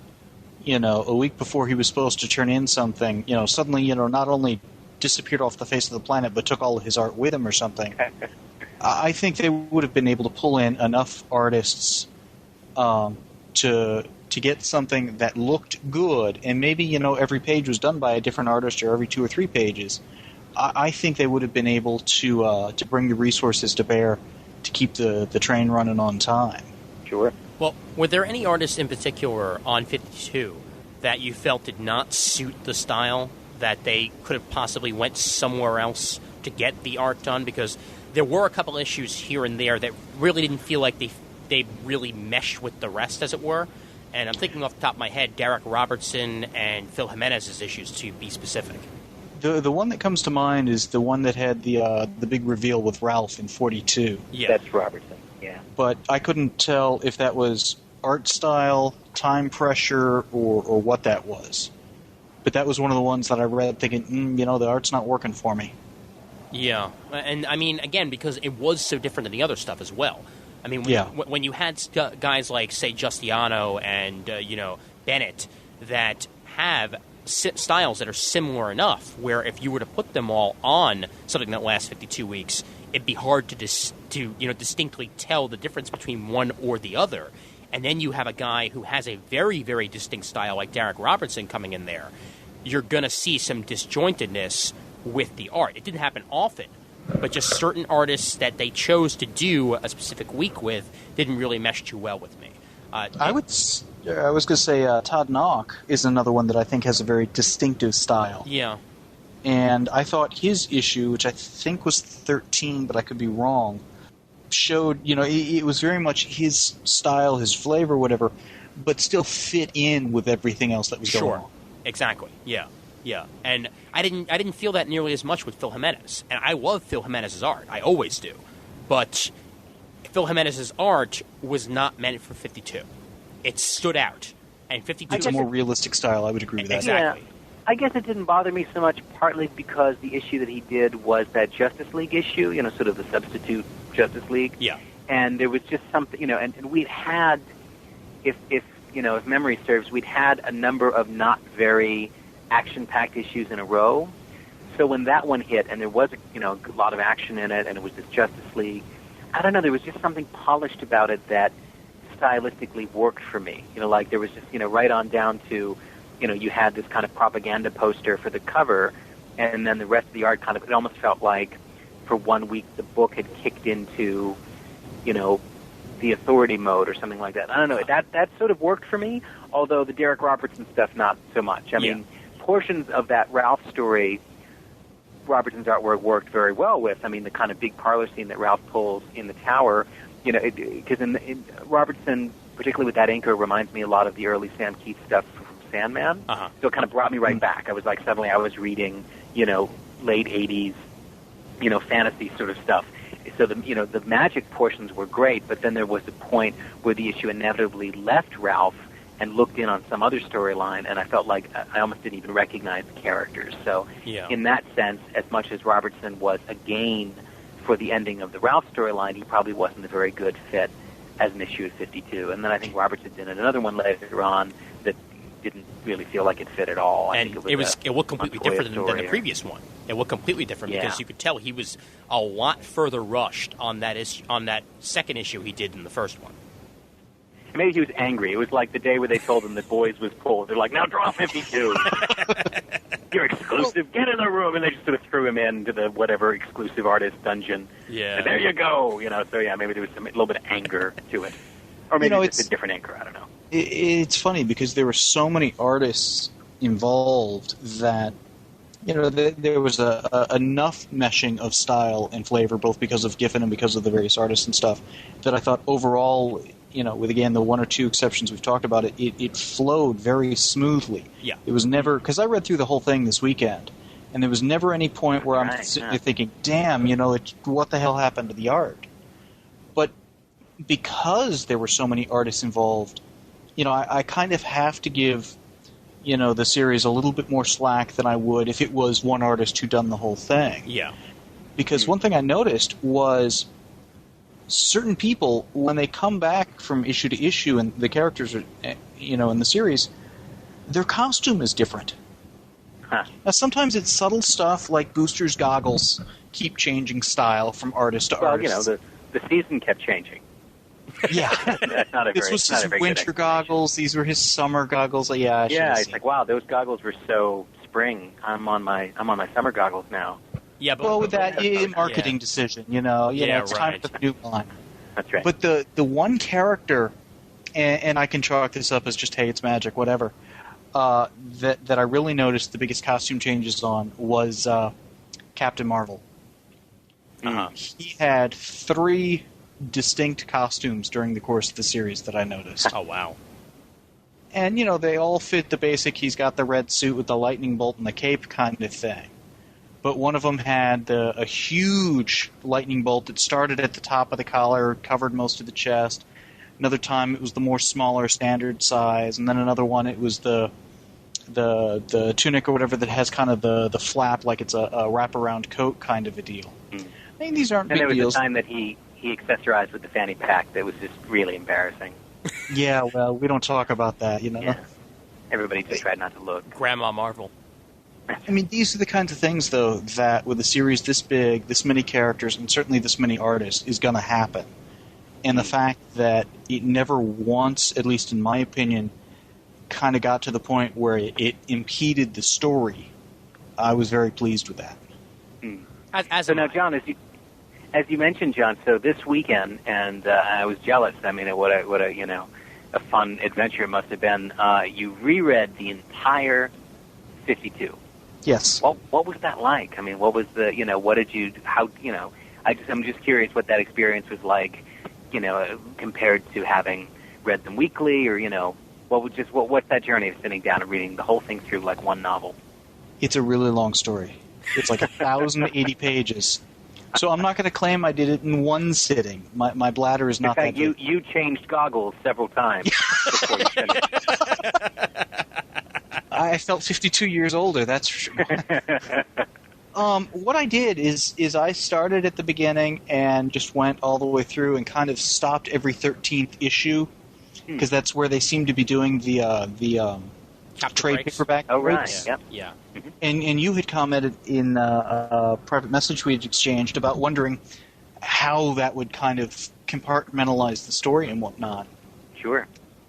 a week before he was supposed to turn in something, suddenly, not only disappeared off the face of the planet, but took all of his art with him or something, I think they would have been able to pull in enough artists to get something that looked good, and maybe every page was done by a different artist, or every 2 or 3 pages. I think they would have been able to bring the resources to bear to keep the train running on time. Sure. Well, were there any artists in particular on 52 that you felt did not suit the style, that they could have possibly went somewhere else to get the art done? Because there were a couple issues here and there that really didn't feel like they really meshed with the rest, as it were. And I'm thinking off the top of my head, Derek Robertson and Phil Jimenez's issues, to be specific. The one that comes to mind is the one that had the big reveal with Ralph in 42. Yeah. That's Robertson, yeah. But I couldn't tell if that was art style, time pressure, or what that was. But that was one of the ones that I read thinking, the art's not working for me. Yeah. And, I mean, again, because it was so different than the other stuff as well. I mean, when you had guys like, say, Giustiano and, Bennett that have styles that are similar enough where if you were to put them all on something that lasts 52 weeks, it'd be hard to distinctly tell the difference between one or the other. And then you have a guy who has a very, very distinct style like Derek Robertson coming in there. You're going to see some disjointedness with the art. It didn't happen often, but just certain artists that they chose to do a specific week with didn't really mesh too well with me. I was going to say Todd Knock is another one that I think has a very distinctive style. Yeah. And I thought his issue, which I think was 13, but I could be wrong, showed, it was very much his style, his flavor, whatever, but still fit in with everything else that was going on. Exactly. Yeah. And I didn't feel that nearly as much with Phil Jimenez. And I love Phil Jimenez's art. I always do. But Phil Jimenez's art was not meant for 52. It stood out. And 52 It's a more realistic style. I would agree with that. Exactly. Yeah. I guess it didn't bother me so much, partly because the issue that he did was that Justice League issue, sort of the substitute Justice League. Yeah. And there was just something, and we'd had, if memory serves, we'd had a number of not very action-packed issues in a row. So when that one hit, and there was a lot of action in it, and it was this Justice League, I don't know, there was just something polished about it that stylistically worked for me. Like there was just, right on down to, you had this kind of propaganda poster for the cover, and then the rest of the art it almost felt like for 1 week the book had kicked into, the authority mode or something like that. I don't know. That sort of worked for me, although the Derek Robertson stuff, not so much. I mean, portions of that Ralph story, Robertson's artwork worked very well with. I mean, the kind of big parlor scene that Ralph pulls in the tower, because in Robertson, particularly with that inker, reminds me a lot of the early Sam Keith stuff from Sandman. Uh-huh. So it kind of brought me right back. I was like, suddenly I was reading, late 80s, fantasy sort of stuff. So the magic portions were great, but then there was a point where the issue inevitably left Ralph and looked in on some other storyline, and I felt like I almost didn't even recognize the characters. So in that sense, as much as Robertson was a gain for the ending of the Ralph storyline, he probably wasn't a very good fit as an issue of 52. And then I think Robertson did another one later on that didn't really feel like it fit at all. I think it looked completely different than the previous one. It looked completely different because you could tell he was a lot further rushed on that second issue he did in the first one. Maybe he was angry. It was like the day where they told him that Boys was pulled. They're like, now draw 52. You're exclusive. Get in the room. And they just sort of threw him into the whatever exclusive artist dungeon. Yeah. And there you go. So maybe there was a little bit of anger to it. Or maybe it's a different anger. I don't know. It's funny because there were so many artists involved that, there was enough meshing of style and flavor, both because of Giffen and because of the various artists and stuff, that I thought overall, with, again, the one or two exceptions we've talked about, it flowed very smoothly. Yeah. It was never, because I read through the whole thing this weekend, and there was never any point where I'm sitting there thinking, damn, what the hell happened to the art? But because there were so many artists involved, I kind of have to give, the series a little bit more slack than I would if it was one artist who'd done the whole thing. Yeah. Because one thing I noticed was certain people, when they come back from issue to issue and the characters are, in the series, their costume is different. Huh. Now, sometimes it's subtle stuff like Booster's goggles keep changing style from artist to artist. The season kept changing. Yeah. That's not a this was his winter goggles. These were his summer goggles. Yeah, it's like, wow, those goggles were so spring. I'm on my summer goggles now. Yeah, but with that marketing decision, it's time for the new line. That's right. But the one character, and I can chalk this up as just, hey, it's magic, whatever, that I really noticed the biggest costume changes on was Captain Marvel. Uh-huh. He had 3 distinct costumes during the course of the series that I noticed. Oh, wow. And, they all fit the basic, he's got the red suit with the lightning bolt and the cape kind of thing. But one of them had a huge lightning bolt that started at the top of the collar, covered most of the chest. Another time it was the more smaller standard size. And then another one it was the tunic or whatever that has kind of the flap like it's a wraparound coat kind of a deal. Mm. I mean, these aren't big deals. And there was a time that he accessorized with the fanny pack that was just really embarrassing. Yeah, well, we don't talk about that, Yeah. Everybody just tried not to look. Grandma Marvel. I mean, these are the kinds of things, though, that with a series this big, this many characters, and certainly this many artists, is going to happen. And the fact that it never once, at least in my opinion, kind of got to the point where it impeded the story, I was very pleased with that. As so now, John, as you mentioned, John, so this weekend, and I was jealous. I mean, what a fun adventure it must have been. You reread the entire 52. Yes. What was that like? I mean, what was the, what did you, how, I'm just curious what that experience was like, compared to having read them weekly, or, what's that journey of sitting down and reading the whole thing through like one novel? It's a really long story. It's like 1,080 pages. So I'm not going to claim I did it in one sitting. My bladder is not that big. You changed goggles several times before you finished. I felt 52 years older, that's for sure. What I did is I started at the beginning and just went all the way through and kind of stopped every 13th issue, because that's where they seem to be doing the trade paperback. Oh, right. breaks. Yep. Yeah. Mm-hmm. And you had commented in a private message we had exchanged about wondering how that would kind of compartmentalize the story and whatnot. Sure.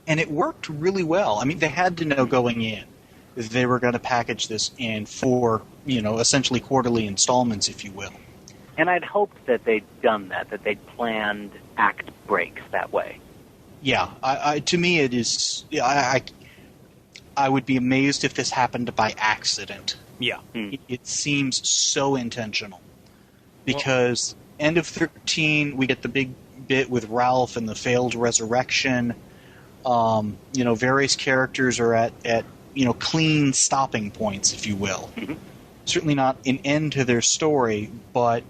And it worked really well. I mean, they had to know going in that they were going to package this in 4, essentially quarterly installments, if you will. And I'd hoped that they'd done that they'd planned act breaks that way. Yeah, to me it is. I would be amazed if this happened by accident. Yeah. It seems so intentional. Because end of 13, we get the big bit with Ralph and the failed resurrection. Various characters are at clean stopping points, if you will. Mm-hmm. Certainly not an end to their story, but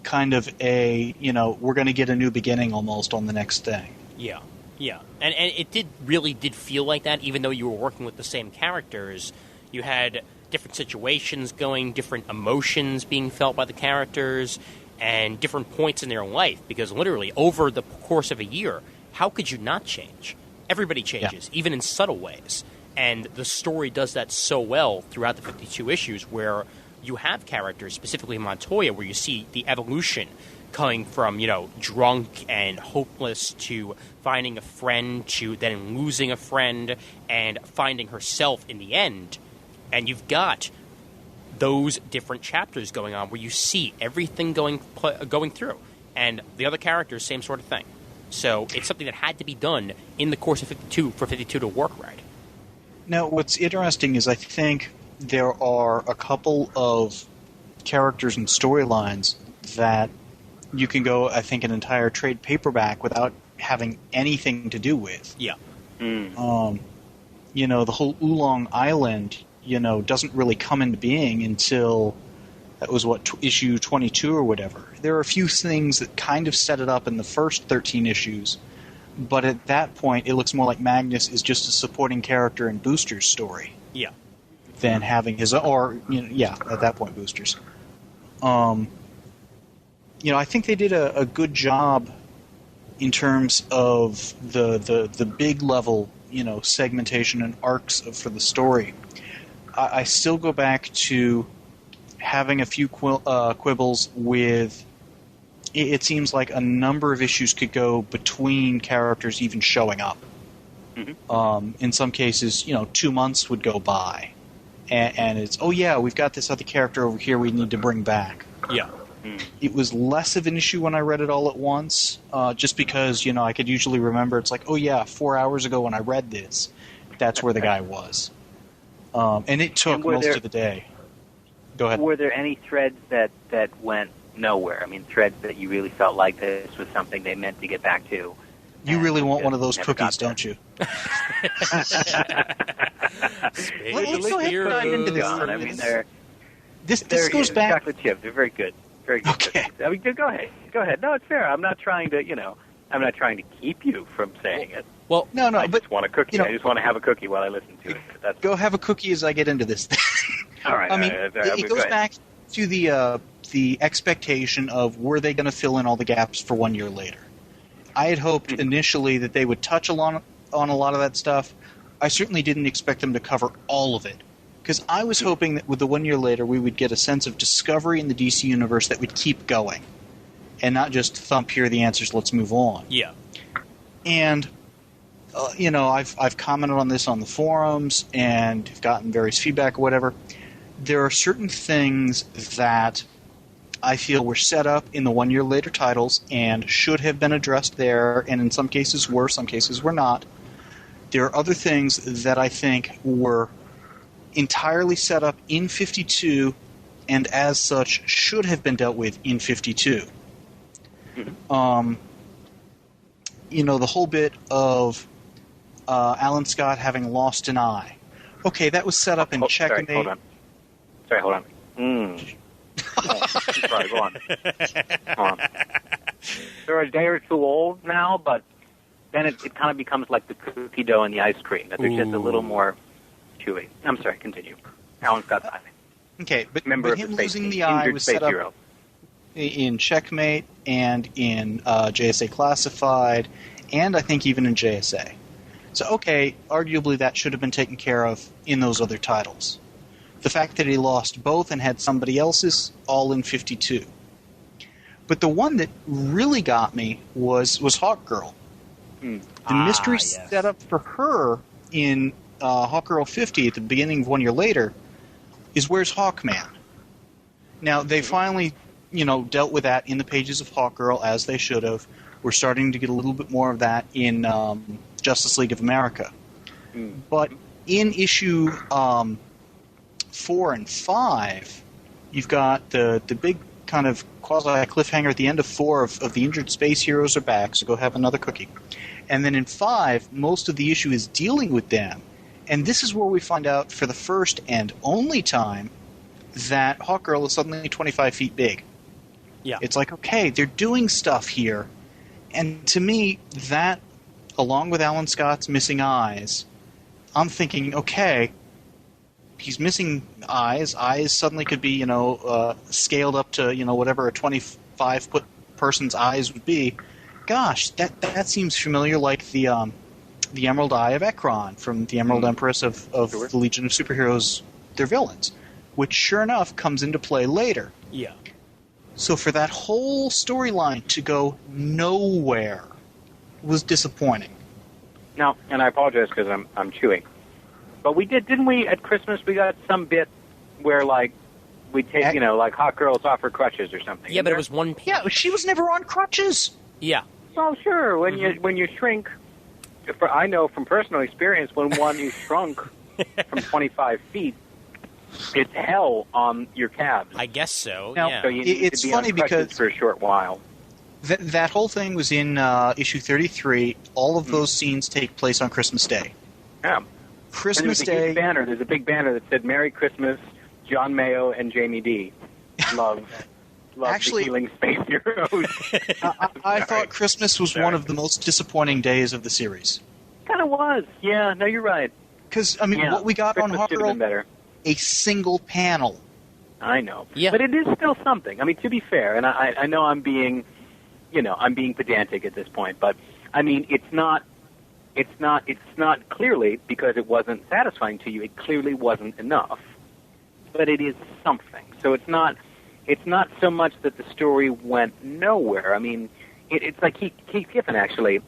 kind of a, we're going to get a new beginning almost on the next thing. Yeah. Yeah, and it did feel like that, even though you were working with the same characters. You had different situations going, different emotions being felt by the characters, and different points in their life, because literally over the course of a year, how could you not change? Everybody changes, even in subtle ways. And the story does that so well throughout the 52 issues, where you have characters, specifically Montoya, where you see the evolution coming from, drunk and hopeless to finding a friend to then losing a friend and finding herself in the end. And you've got those different chapters going on where you see everything going through. And the other characters, same sort of thing. So it's something that had to be done in the course of 52 for 52 to work right. Now, what's interesting is I think there are a couple of characters and storylines that you can go, I think, an entire trade paperback without having anything to do with. Yeah. The whole Oolong Island, doesn't really come into being until, that was issue 22 or whatever. There are a few things that kind of set it up in the first 13 issues, but at that point, it looks more like Magnus is just a supporting character in Booster's story. Yeah. Than having his own, at that point, Boosters. I think they did a good job in terms of the big level, segmentation and arcs for the story. I still go back to having a few quibbles with. It seems like a number of issues could go between characters even showing up. Mm-hmm. In some cases, 2 months would go by. And it's, we've got this other character over here we need to bring back. Yeah. It was less of an issue when I read it all at once, just because, I could usually remember, it's like, 4 hours ago when I read this, that's where the guy was. And it took most of the day. Go ahead. Were there any threads that went nowhere? I mean, threads that you really felt like this was something they meant to get back to? You really want one of those cookies, don't you? Let's go ahead and dive into this. I mean, this goes back. Chocolate chip. They're very good. Very good. Okay. Cookies. I mean, go ahead. Go ahead. No, it's fair. I'm not trying to, I'm not trying to keep you from saying it. Well, no, I just want a cookie. I just want to have a cookie while I listen to it. Go have a cookie as I get into this thing. All right. I mean, it goes back to the expectation of, were they going to fill in all the gaps for 1 year later? I had hoped initially that they would touch on a lot of that stuff. I certainly didn't expect them to cover all of it, because I was hoping that with the 1 year later we would get a sense of discovery in the DC universe that would keep going, and not just thump, here are the answers, let's move on. Yeah. And I've commented on this on the forums and have gotten various feedback or whatever. There are certain things that I feel were set up in the 1 year later titles and should have been addressed there, and in some cases were, some cases were not. There are other things that I think were entirely set up in 52 and as such should have been dealt with in 52. The whole bit of Alan Scott having lost an eye. Okay, that was set up in Checkmate. Sorry, hold on. Sorry, go on. They're a day or two old now, but then it kind of becomes like the cookie dough and the ice cream, that they're just a little more chewy. I'm sorry, continue. Alan Scott's eye. Okay, but him losing the eye was set up in Checkmate and in JSA Classified, and I think even in JSA. So, okay, arguably that should have been taken care of in those other titles. The fact that he lost both and had somebody else's, all in 52. But the one that really got me was Hawkgirl. The mystery set up for her in Hawkgirl 50 at the beginning of 1 year later is, where's Hawkman? Now, they finally, dealt with that in the pages of Hawkgirl, as they should have. We're starting to get a little bit more of that in Justice League of America. But in issue 4 and 5, you've got the big kind of quasi-cliffhanger at the end of 4 of the injured space heroes are back, so go have another cookie. And then in 5, most of the issue is dealing with them. And this is where we find out for the first and only time that Hawkgirl is suddenly 25 feet big. Yeah. It's like, okay, they're doing stuff here. And to me, that, along with Alan Scott's missing eyes, I'm thinking, okay, he's missing eyes. Eyes suddenly could be, scaled up to, whatever a 25-foot person's eyes would be. Gosh, that seems familiar, like the the Emerald Eye of Ekron from the Emerald Empress of Sure. the Legion of Superheroes, their villains, which sure enough comes into play later. Yeah. So for that whole storyline to go nowhere was disappointing. Now, and I apologize because I'm chewing, but didn't we at Christmas we got some bit where like we take like hot girls off her crutches or something. Yeah, but it was one page. Yeah, she was never on crutches. Yeah. Well, sure. When you shrink, I know from personal experience when one is shrunk from 25 feet, it's hell on your calves. I guess so. Now, yeah. So you need it's to be funny on crutches because for a short while. that whole thing was in issue 33. All of those scenes take place on Christmas Day. Yeah. Christmas and there's a Day. huge banner. There's a big banner that said "Merry Christmas, John Mayo and Jamie D. Love Actually, the healing space heroes." I thought Christmas was one of the most disappointing days of the series. Kind of was. Yeah. No, you're right. Because, I mean, Yeah. what we got Christmas on should have been Hawkgirl, better. a single panel. I know. Yeah. But it is still something. I mean, to be fair, and I know I'm being pedantic at this point, but I mean, it's not clearly because it wasn't satisfying to you. It clearly wasn't enough. But it is something. So it's not so much that the story went nowhere. I mean, it's like Keith Giffen actually,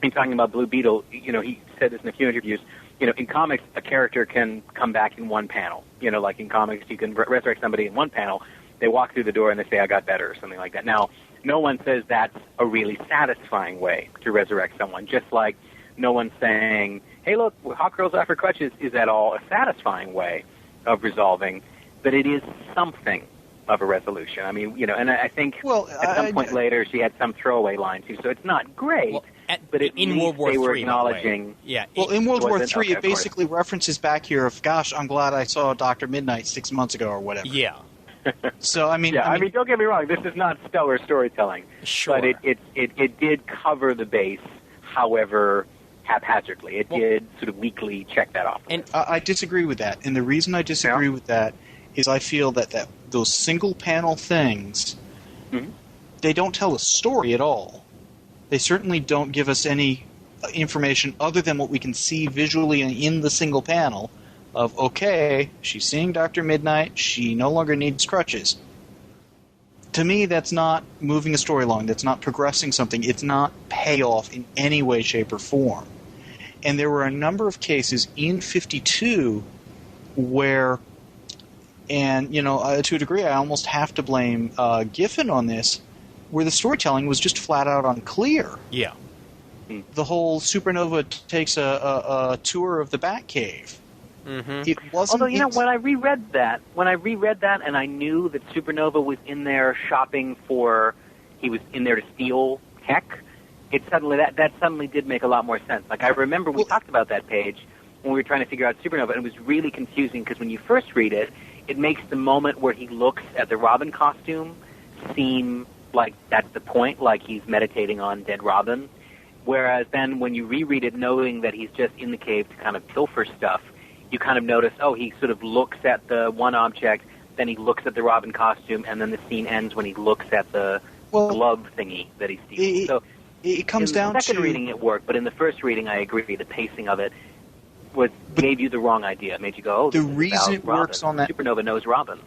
in talking about Blue Beetle, he said this in a few interviews. In comics, a character can come back in one panel. Like in comics, you can resurrect somebody in one panel. They walk through the door and they say, "I got better," or something like that. Now, no one says that's a really satisfying way to resurrect someone. Just like no one's saying, "Hey, look, hot girls off her crutches" is at all a satisfying way of resolving. But it is something of a resolution. I mean, and I think at some point later she had some throwaway line too. So it's not great. Well, but in World War they were III, acknowledging. Yeah. Well, in World War III, Okay, it of course. basically references back here of, gosh, I'm glad I saw Dr. Midnight 6 months ago or whatever. Yeah. So, I mean, Yeah, I mean, don't get me wrong. This is not stellar storytelling, Sure. but it did cover the base, however haphazardly. It did sort of weakly check that off. And I disagree with that. And the reason I disagree with that is I feel that those single panel things, they don't tell a story at all. They certainly don't give us any information other than what we can see visually in the single panel of, okay, she's seeing Dr. Midnight, she no longer needs crutches. To me, that's not moving a story along. That's not progressing something. It's not payoff in any way, shape, or form. And there were a number of cases in 52 where, and, to a degree, I almost have to blame Giffen on this, where the storytelling was just flat out unclear. yeah. The whole Supernova takes a tour of the Batcave. Mm-hmm. It wasn't. Although, when I reread that, and I knew that Supernova was in there shopping he was in there to steal tech, it suddenly, that suddenly did make a lot more sense. Like, I remember we talked about that page when we were trying to figure out Supernova, and it was really confusing because when you first read it, it makes the moment where he looks at the Robin costume seem like that's the point, like he's meditating on dead Robin. Whereas then when you reread it knowing that he's just in the cave to kind of pilfer stuff, you kind of notice, he sort of looks at the one object, then he looks at the Robin costume, and then the scene ends when he looks at the glove thingy that he steals. It comes down to... In the second reading it worked, but in the first reading I agree, the pacing of it gave you the wrong idea. It made you go, the reason it works on that... Supernova knows Robin,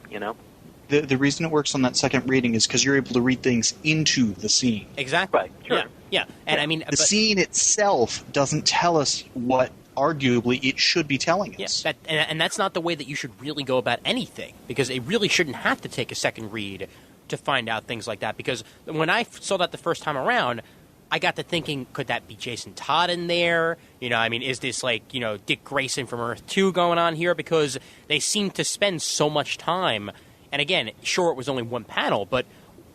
The reason it works on that second reading is because you're able to read things into the scene. Exactly. Right, sure. Yeah. And I mean... The scene itself doesn't tell us what, arguably, it should be telling us. Yeah, and that's not the way that you should really go about anything, because it really shouldn't have to take a second read to find out things like that. Because when I saw that the first time around, I got to thinking, could that be Jason Todd in there? Is this like, Dick Grayson from Earth 2 going on here? Because they seem to spend so much time. And again, sure, it was only one panel, but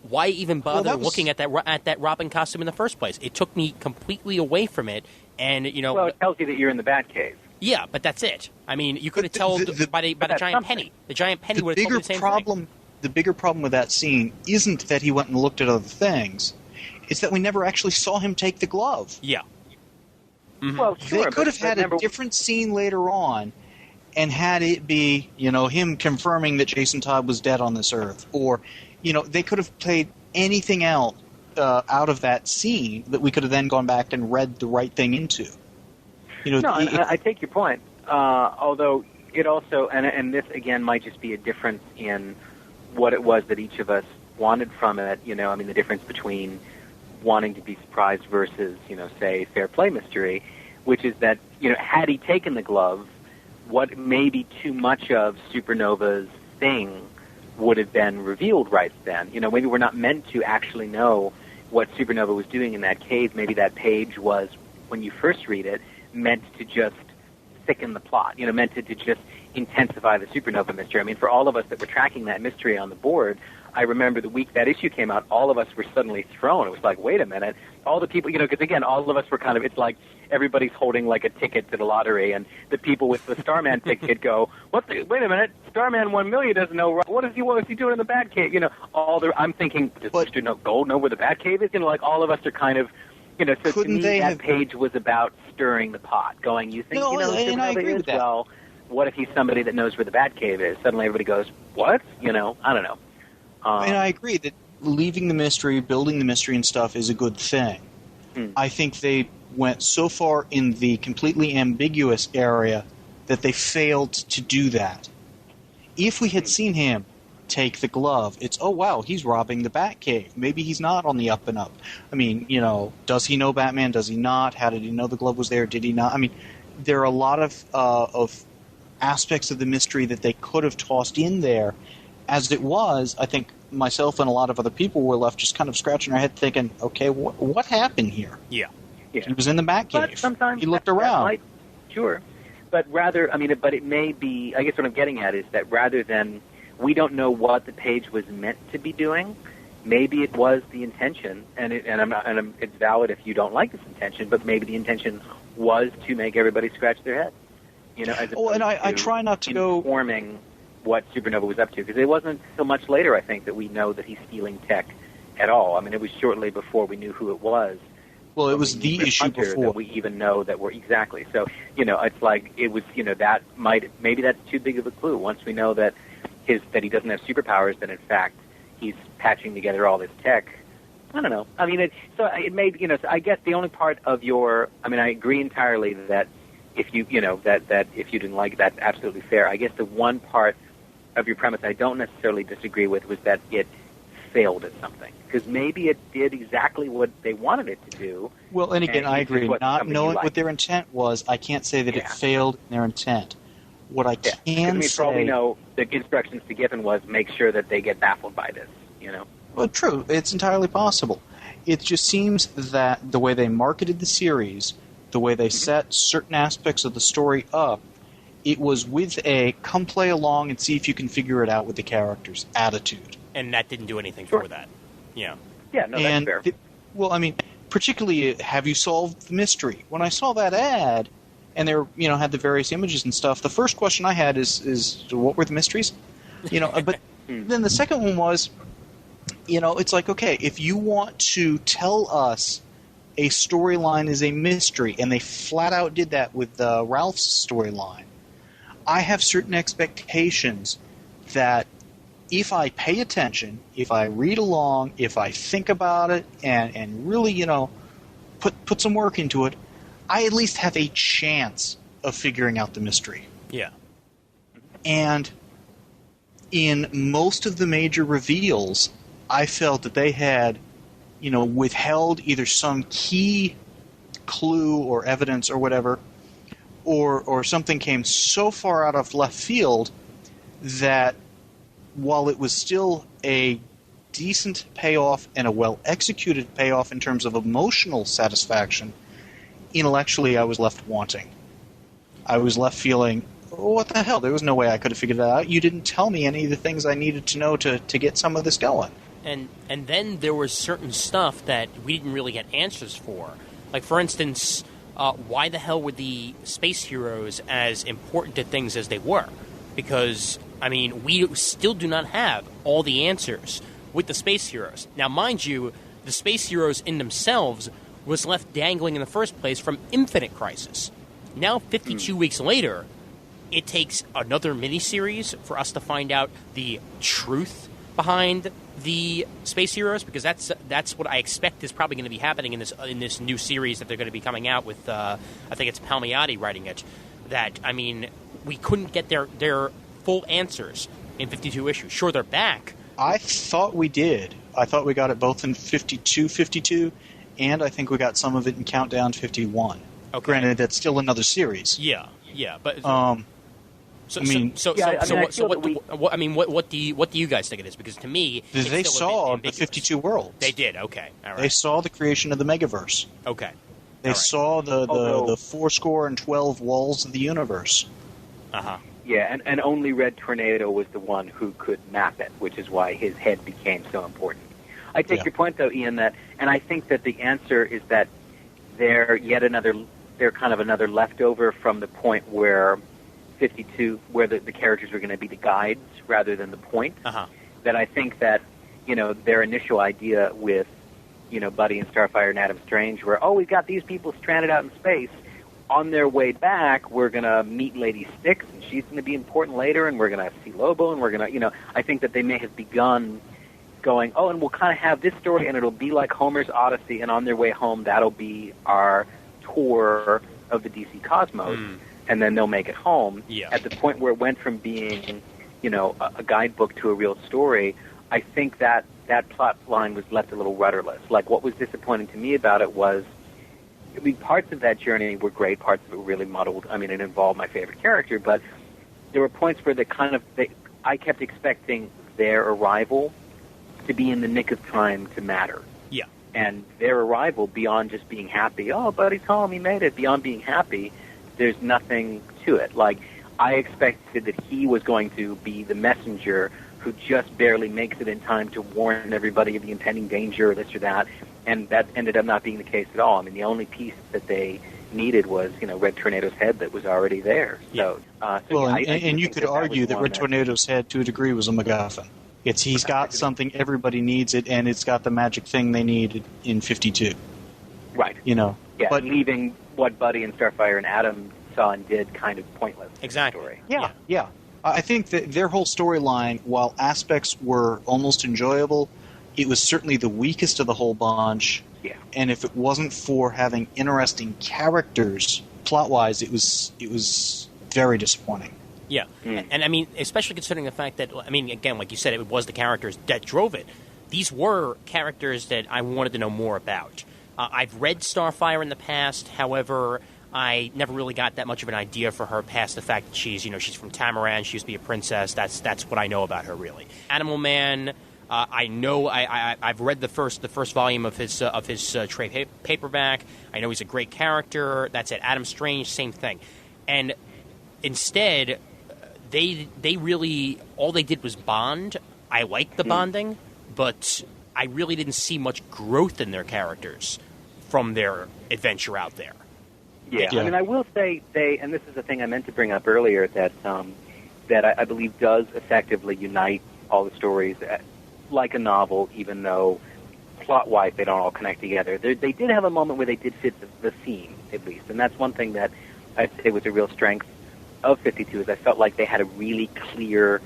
why even bother looking at that Robin costume in the first place? It took me completely away from it. And well, it tells you that you're in the Batcave. Yeah, but that's it. I mean, you could have told by the giant penny. The giant penny would have told you the same thing. The bigger problem with that scene isn't that he went and looked at other things. It's that we never actually saw him take the glove. Yeah. Mm-hmm. Well, sure, they could have had a different scene later on and had it be, him confirming that Jason Todd was dead on this earth. Or, they could have played anything else out of that scene that we could have then gone back and read the right thing into. No, I take your point. Although it also, and this again might just be a difference in what it was that each of us wanted from it. The difference between wanting to be surprised versus, say, fair play mystery, which is that, had he taken the glove, what may be too much of Supernova's thing would have been revealed right then. Maybe we're not meant to actually know what Supernova was doing in that cave. Maybe that page was, when you first read it, meant to just thicken the plot, meant to just intensify the Supernova mystery. I mean, for all of us that were tracking that mystery on the board, I remember the week that issue came out, all of us were suddenly thrown. It was like, wait a minute. All the people, because again, all of us were kind of, it's like everybody's holding like a ticket to the lottery, and the people with the Starman ticket go, wait a minute, Starman 1 million doesn't know, what is he doing in the Batcave? I'm thinking, does Mr. Gold know where the Batcave is? Like all of us are kind of, so to me that page was about stirring the pot, going, you think, and I agree with that. Well, what if he's somebody that knows where the Batcave is? Suddenly everybody goes, what? I don't know. And I agree that leaving the mystery, building the mystery and stuff is a good thing. I think they went so far in the completely ambiguous area that they failed to do that. If we had seen him take the glove, it's, oh, wow, he's robbing the Batcave. Maybe he's not on the up and up. I mean, does he know Batman? Does he not? How did he know the glove was there? Did he not? I mean, there are a lot of aspects of the mystery that they could have tossed in there. As it was, I think myself and a lot of other people were left just kind of scratching our head thinking, okay, what happened here? Yeah. He was in the Batcave. But sometimes he looked around. Sure. But rather, but it may be, I guess what I'm getting at is that rather than, we don't know what the page was meant to be doing, maybe it was the intention, it's valid if you don't like this intention, but maybe the intention was to make everybody scratch their head. As and I try not to go informing what Supernova was up to, because it wasn't so much later, I think, that we know that he's stealing tech at all. I mean, it was shortly before we knew who it was. Well, it was the issue before that we even know that we're exactly. So, it's like it was. That maybe that's too big of a clue. Once we know that that he doesn't have superpowers, then in fact he's patching together all this tech. I don't know. I mean, it may. So I guess the only part of your. I mean, I agree entirely that if you that if you didn't like it, that's absolutely fair. I guess the one part of your premise I don't necessarily disagree with was that it failed at something, because maybe it did exactly what they wanted it to do. Well, and again, I agree. Not knowing what their intent was, I can't say that it failed in their intent. What I can say, probably know the instructions to Giffen was make sure that they get baffled by this. Well, true. It's entirely possible. It just seems that the way they marketed the series, the way they set certain aspects of the story up, it was with a come play along and see if you can figure it out with the characters attitude. And that didn't do anything for that. Yeah. Yeah, no, that's fair. Well, I mean, particularly, have you solved the mystery? When I saw that ad, and they were, had the various images and stuff, the first question I had is what were the mysteries? But then the second one was, it's like, okay, if you want to tell us a storyline is a mystery, and they flat out did that with Ralph's storyline, I have certain expectations that if I pay attention, if I read along, if I think about it, and really, put some work into it, I at least have a chance of figuring out the mystery. Yeah. And in most of the major reveals, I felt that they had, withheld either some key clue or evidence or whatever, or something came so far out of left field that while it was still a decent payoff and a well-executed payoff in terms of emotional satisfaction, intellectually I was left wanting. I was left feeling, oh, what the hell? There was no way I could have figured that out. You didn't tell me any of the things I needed to know to get some of this going. And then there was certain stuff that we didn't really get answers for. Like, for instance, why the hell were the space heroes as important to things as they were? Because, I mean, we still do not have all the answers with the space heroes. Now, mind you, the space heroes in themselves was left dangling in the first place from Infinite Crisis. Now, 52 weeks later, it takes another miniseries for us to find out the truth behind the Space Heroes? Because that's what I expect is probably going to be happening in this new series that they're going to be coming out with. I think it's Palmiotti writing it. That, I mean, we couldn't get their full answers in 52 issues. Sure, they're back. I thought we did. I thought we got it both in 52, and I think we got some of it in Countdown 51. Okay. Granted, that's still another series. Yeah, but I mean, what do you guys think it is? Because to me, they saw the 52 worlds. They did. Okay, all right. They saw the creation of the Megaverse. Okay, they saw the 412 walls of the universe. Yeah, and only Red Tornado was the one who could map it, which is why his head became so important. I take your point, though, Ian, and I think that the answer is that they're kind of another leftover from the point where 52, where the characters were going to be the guides rather than the point. That I think that, their initial idea with, Buddy and Starfire and Adam Strange were, we've got these people stranded out in space. On their way back, we're going to meet Lady Styx, and she's going to be important later, and we're going to see Lobo, and we're going to, I think that they may have begun going, and we'll kind of have this story, and it'll be like Homer's Odyssey, and on their way home, that'll be our tour of the DC Cosmos, and then they'll make it home. Yeah. At the point where it went from being, a guidebook to a real story, I think that plot line was left a little rudderless. Like, what was disappointing to me about it was, parts of that journey were great, parts of it were really muddled. I mean, it involved my favorite character, but there were points where I kept expecting their arrival to be in the nick of time to matter. Yeah. And their arrival, beyond just being happy, Buddy's home, he made it, beyond being happy, there's nothing to it. Like, I expected that he was going to be the messenger who just barely makes it in time to warn everybody of the impending danger or this or that, and that ended up not being the case at all. I mean, the only piece that they needed was, Red Tornado's head that was already there. So, and you could argue that Red Tornado's head, to a degree, was a MacGuffin. He's got something, everybody needs it, and it's got the magic thing they needed in 52. Right. Yeah, but leaving what Buddy and Starfire and Adam saw and did kind of pointless. Exactly. Story. Yeah. I think that their whole storyline, while aspects were almost enjoyable, it was certainly the weakest of the whole bunch. Yeah. And if it wasn't for having interesting characters, plot-wise, it was very disappointing. Yeah, and I mean, especially considering the fact that, I mean, again, like you said, it was the characters that drove it. These were characters that I wanted to know more about. I've read Starfire in the past, however, I never really got that much of an idea for her past the fact that she's from Tamaran, she used to be a princess. That's what I know about her, really. Animal Man, I know I've read the first volume of his trade paperback. I know he's a great character. That's it. Adam Strange, same thing. And instead, they really, all they did was bond. I liked the bonding, but I really didn't see much growth in their characters from their adventure out there. Yeah. I mean, I will say and this is the thing I meant to bring up earlier, that I believe does effectively unite all the stories like a novel, even though plot-wise they don't all connect together. They did have a moment where they did fit the theme, at least, and that's one thing that I'd say was a real strength of 52, is I felt like they had a really clear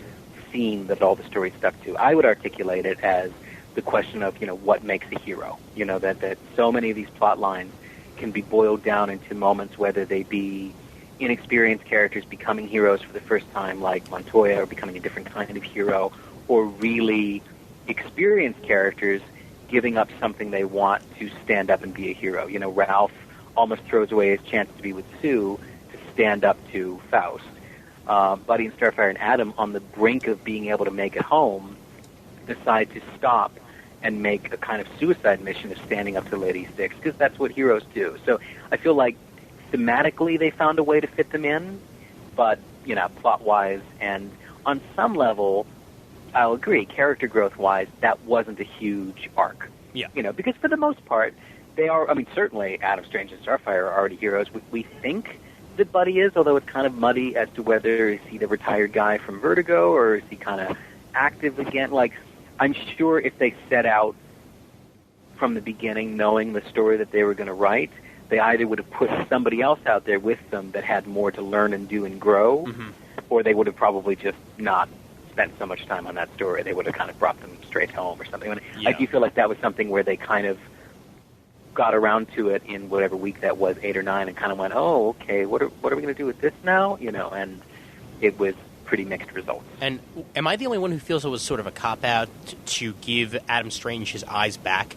theme that all the stories stuck to. I would articulate it as the question of, what makes a hero? That so many of these plot lines can be boiled down into moments, whether they be inexperienced characters becoming heroes for the first time, like Montoya, or becoming a different kind of hero, or really experienced characters giving up something they want to stand up and be a hero. Ralph almost throws away his chance to be with Sue to stand up to Faust. Buddy and Starfire and Adam, on the brink of being able to make it home, decide to stop and make a kind of suicide mission of standing up to Lady Styx, because that's what heroes do. So I feel like thematically they found a way to fit them in, but, plot-wise and on some level, I'll agree, character growth-wise, that wasn't a huge arc. Yeah. Because for the most part, they are, I mean, certainly Adam Strange and Starfire are already heroes. We think that Buddy is, although it's kind of muddy as to whether is he the retired guy from Vertigo, or is he kind of active again. Like, I'm sure if they set out from the beginning knowing the story that they were going to write, they either would have put somebody else out there with them that had more to learn and do and grow, or they would have probably just not spent so much time on that story, they would have kind of brought them straight home or something. Yeah. I do feel like that was something where they kind of got around to it in whatever week that was, 8 or 9, and kind of went, oh, okay, what are we going to do with this now? And it was pretty mixed results. And am I the only one who feels it was sort of a cop-out to give Adam Strange his eyes back?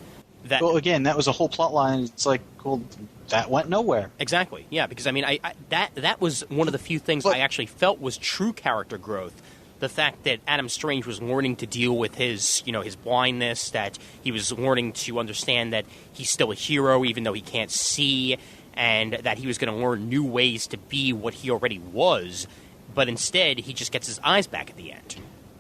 Well, again, that was a whole plot line. It's like, well, that went nowhere. Exactly, yeah, because, I mean, that was one of the few things I actually felt was true character growth. The fact that Adam Strange was learning to deal with his blindness, that he was learning to understand that he's still a hero even though he can't see, and that he was going to learn new ways to be what he already was, but instead he just gets his eyes back at the end.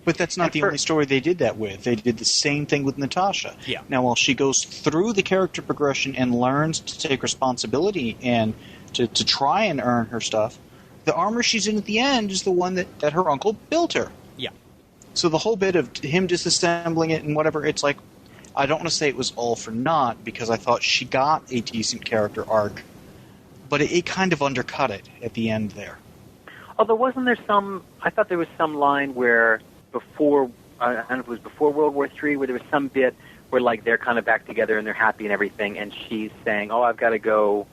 But that's not the only story they did that with. They did the same thing with Natasha. Yeah. Now, while she goes through the character progression and learns to take responsibility and to try and earn her stuff, the armor she's in at the end is the one that her uncle built her. Yeah. So the whole bit of him disassembling it and whatever, it's like, I don't want to say it was all for naught, because I thought she got a decent character arc, but it kind of undercut it at the end there. Although wasn't there I thought there was some line where before, I don't know if it was before World War III, where there was some bit where like they're kind of back together and they're happy and everything, and she's saying, oh, I've got to go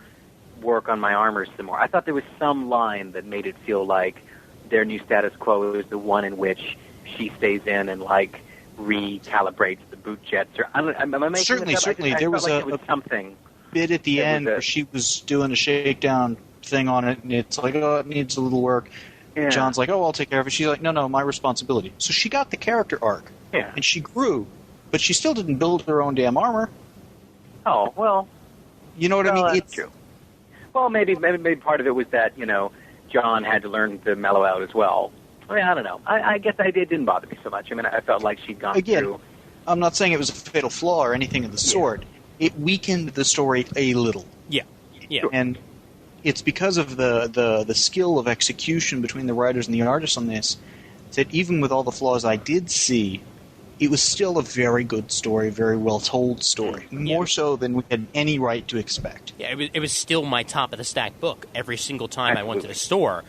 work on my armor some more. I thought there was some line that made it feel like their new status quo is the one in which she stays in and like recalibrates the boot jets. Or am I making Certainly. I There was like something bit at the end where she was doing a shakedown thing on it, and it's like, oh, it needs a little work. Yeah. John's like, oh, I'll take care of it. She's like, no, my responsibility. So she got the character arc, and she grew, but she still didn't build her own damn armor. Oh, well. You know what I mean? That's true. Well, maybe part of it was that, John had to learn to mellow out as well. I mean, I don't know. I guess it didn't bother me so much. I mean, I felt like she'd gone through. I'm not saying it was a fatal flaw or anything of the sort. It weakened the story a little. Yeah. Sure. And it's because of the skill of execution between the writers and the artists on this that even with all the flaws I did see, it was still a very good story, very well told story. More so than we had any right to expect. Yeah, it was still my top of the stack book every single time I went to the store.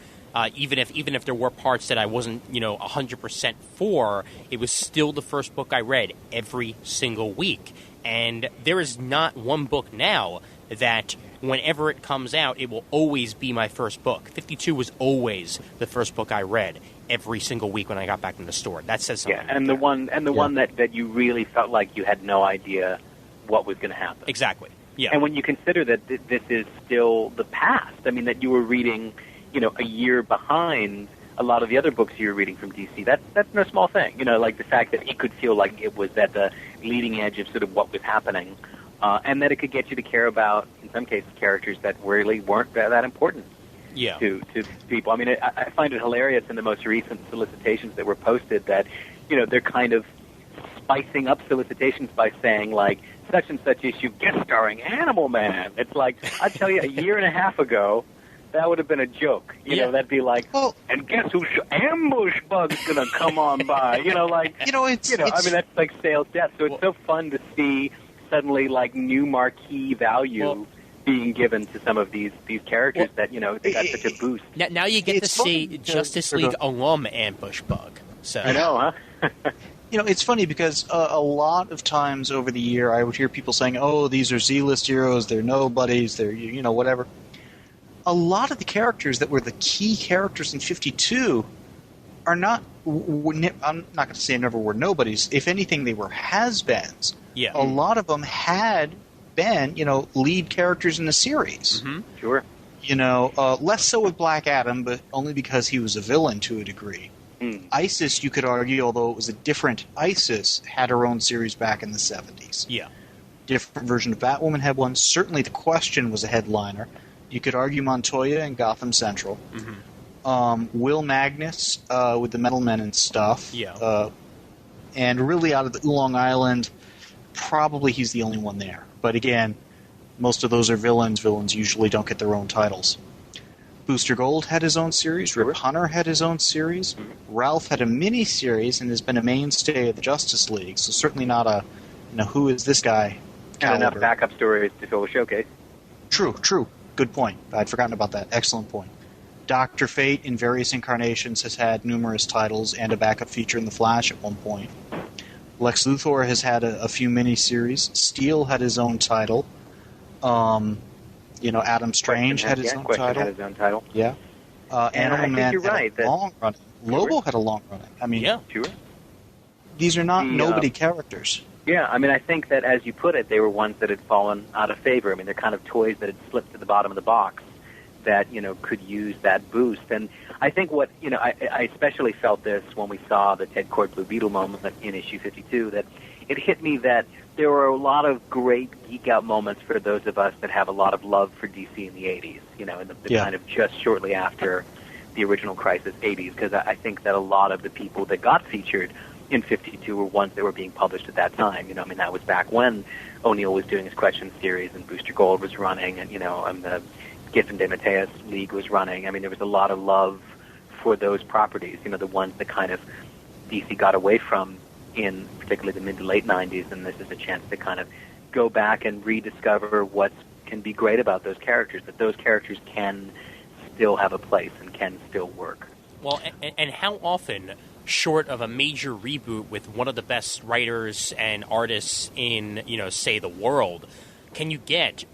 Even if there were parts that I wasn't 100% for, it was still the first book I read every single week. And there is not one book now that whenever it comes out, it will always be my first book. 52 was always the first book I read every single week when I got back in the store. That says something. Yeah, and the one that you really felt like you had no idea what was going to happen. Exactly. Yeah. And when you consider that this is still the past, I mean, that you were reading, a year behind a lot of the other books you were reading from DC, that's no small thing. Like the fact that it could feel like it was at the leading edge of sort of what was happening, and that it could get you to care about, in some cases, characters that really weren't that important to people. I mean, I find it hilarious in the most recent solicitations that were posted that, they're kind of spicing up solicitations by saying, like, such and such issue guest starring Animal Man. It's like, I tell you, a year and a half ago, that would have been a joke. That'd be like, and guess who? Ambush Bug's gonna come on by. It's I mean, that's like sales death. So it's so fun to see suddenly like new marquee value being given to some of these characters that they got such a boost. Now you get to see Justice League alum Ambush Bug. So I know, huh? It's funny because a lot of times over the year I would hear people saying, oh, these are Z-list heroes, they're nobodies, they're, whatever. A lot of the characters that were the key characters in 52 are not, I'm not going to say never were nobodies. If anything, they were has-beens. Yeah. A lot of them had been, lead characters in the series. Mm-hmm. Sure. Less so with Black Adam, but only because he was a villain to a degree. ISIS, you could argue, although it was a different ISIS, had her own series back in the 70s. Yeah. Different version of Batwoman had one. Certainly The Question was a headliner. You could argue Montoya and Gotham Central. Mm-hmm. Will Magnus with the Metal Men and stuff. Yeah. And really out of the Oolong Island, probably he's the only one there. But again, most of those are villains. Villains usually don't get their own titles. Booster Gold had his own series. Rip Hunter had his own series. Ralph had a mini-series and has been a mainstay of the Justice League. So certainly not a, who is this guy caliber. Enough backup stories to fill a showcase. True. Good point. I'd forgotten about that. Excellent point. Dr. Fate, in various incarnations, has had numerous titles and a backup feature in The Flash at one point. Lex Luthor has had a few miniseries. Steel had his own title. Adam Strange had his own title. Had his own title. Yeah. Animal Man you're right, had a long running. Lobo had a long running. I mean, Yeah. Sure. these are not nobody characters. Yeah, I mean, I think that, as you put it, they were ones that had fallen out of favor. I mean, they're kind of toys that had slipped to the bottom of the box that, could use that boost. And I think I especially felt this when we saw the Ted Kord Blue Beetle moment in issue 52, that it hit me that there were a lot of great geek-out moments for those of us that have a lot of love for DC in the 80s, in the kind of just shortly after the original Crisis 80s, because I think that a lot of the people that got featured in 52 were ones that were being published at that time. That was back when O'Neill was doing his Question series and Booster Gold was running, and the Giffen de Mateus League was running. I mean, there was a lot of love for those properties, the ones that kind of DC got away from in particularly the mid to late 90s, and this is a chance to kind of go back and rediscover what can be great about those characters, that those characters can still have a place and can still work. Well, and how often, short of a major reboot with one of the best writers and artists in, say, the world, can you get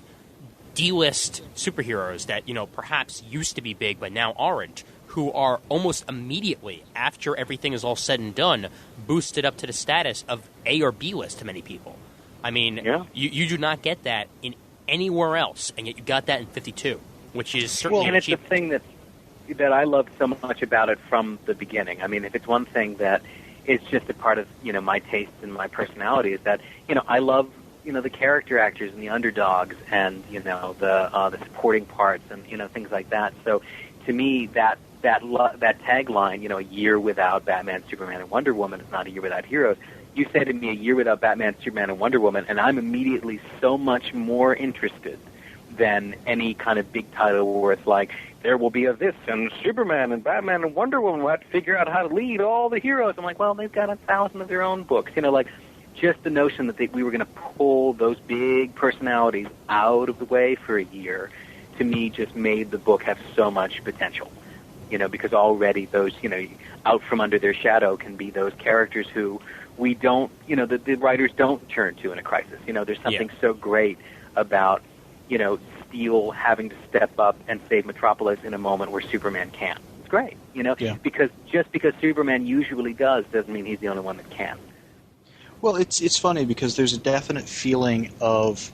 D-list superheroes that, perhaps used to be big but now aren't, who are almost immediately, after everything is all said and done, boosted up to the status of A or B list to many people? I mean, you do not get that in anywhere else, and yet you got that in 52, which is certainly and it's the thing that I loved so much about it from the beginning. I mean, if it's one thing that is just a part of, my taste and my personality, is that, I love, the character actors and the underdogs and, the supporting parts and, things like that. So to me, that tagline, a year without Batman, Superman, and Wonder Woman is not a year without heroes. You say to me a year without Batman, Superman, and Wonder Woman, and I'm immediately so much more interested than any kind of big title where it's like, there will be a this, and Superman and Batman and Wonder Woman will have to figure out how to lead all the heroes. I'm like, well, they've got 1,000 of their own books. Just the notion that we were going to pull those big personalities out of the way for a year, to me, just made the book have so much potential. Because already those, out from under their shadow can be those characters who we don't, the writers don't turn to in a crisis. There's something so great about, Steel having to step up and save Metropolis in a moment where Superman can't. It's great, because just because Superman usually does doesn't mean he's the only one that can. Well, it's funny because there's a definite feeling of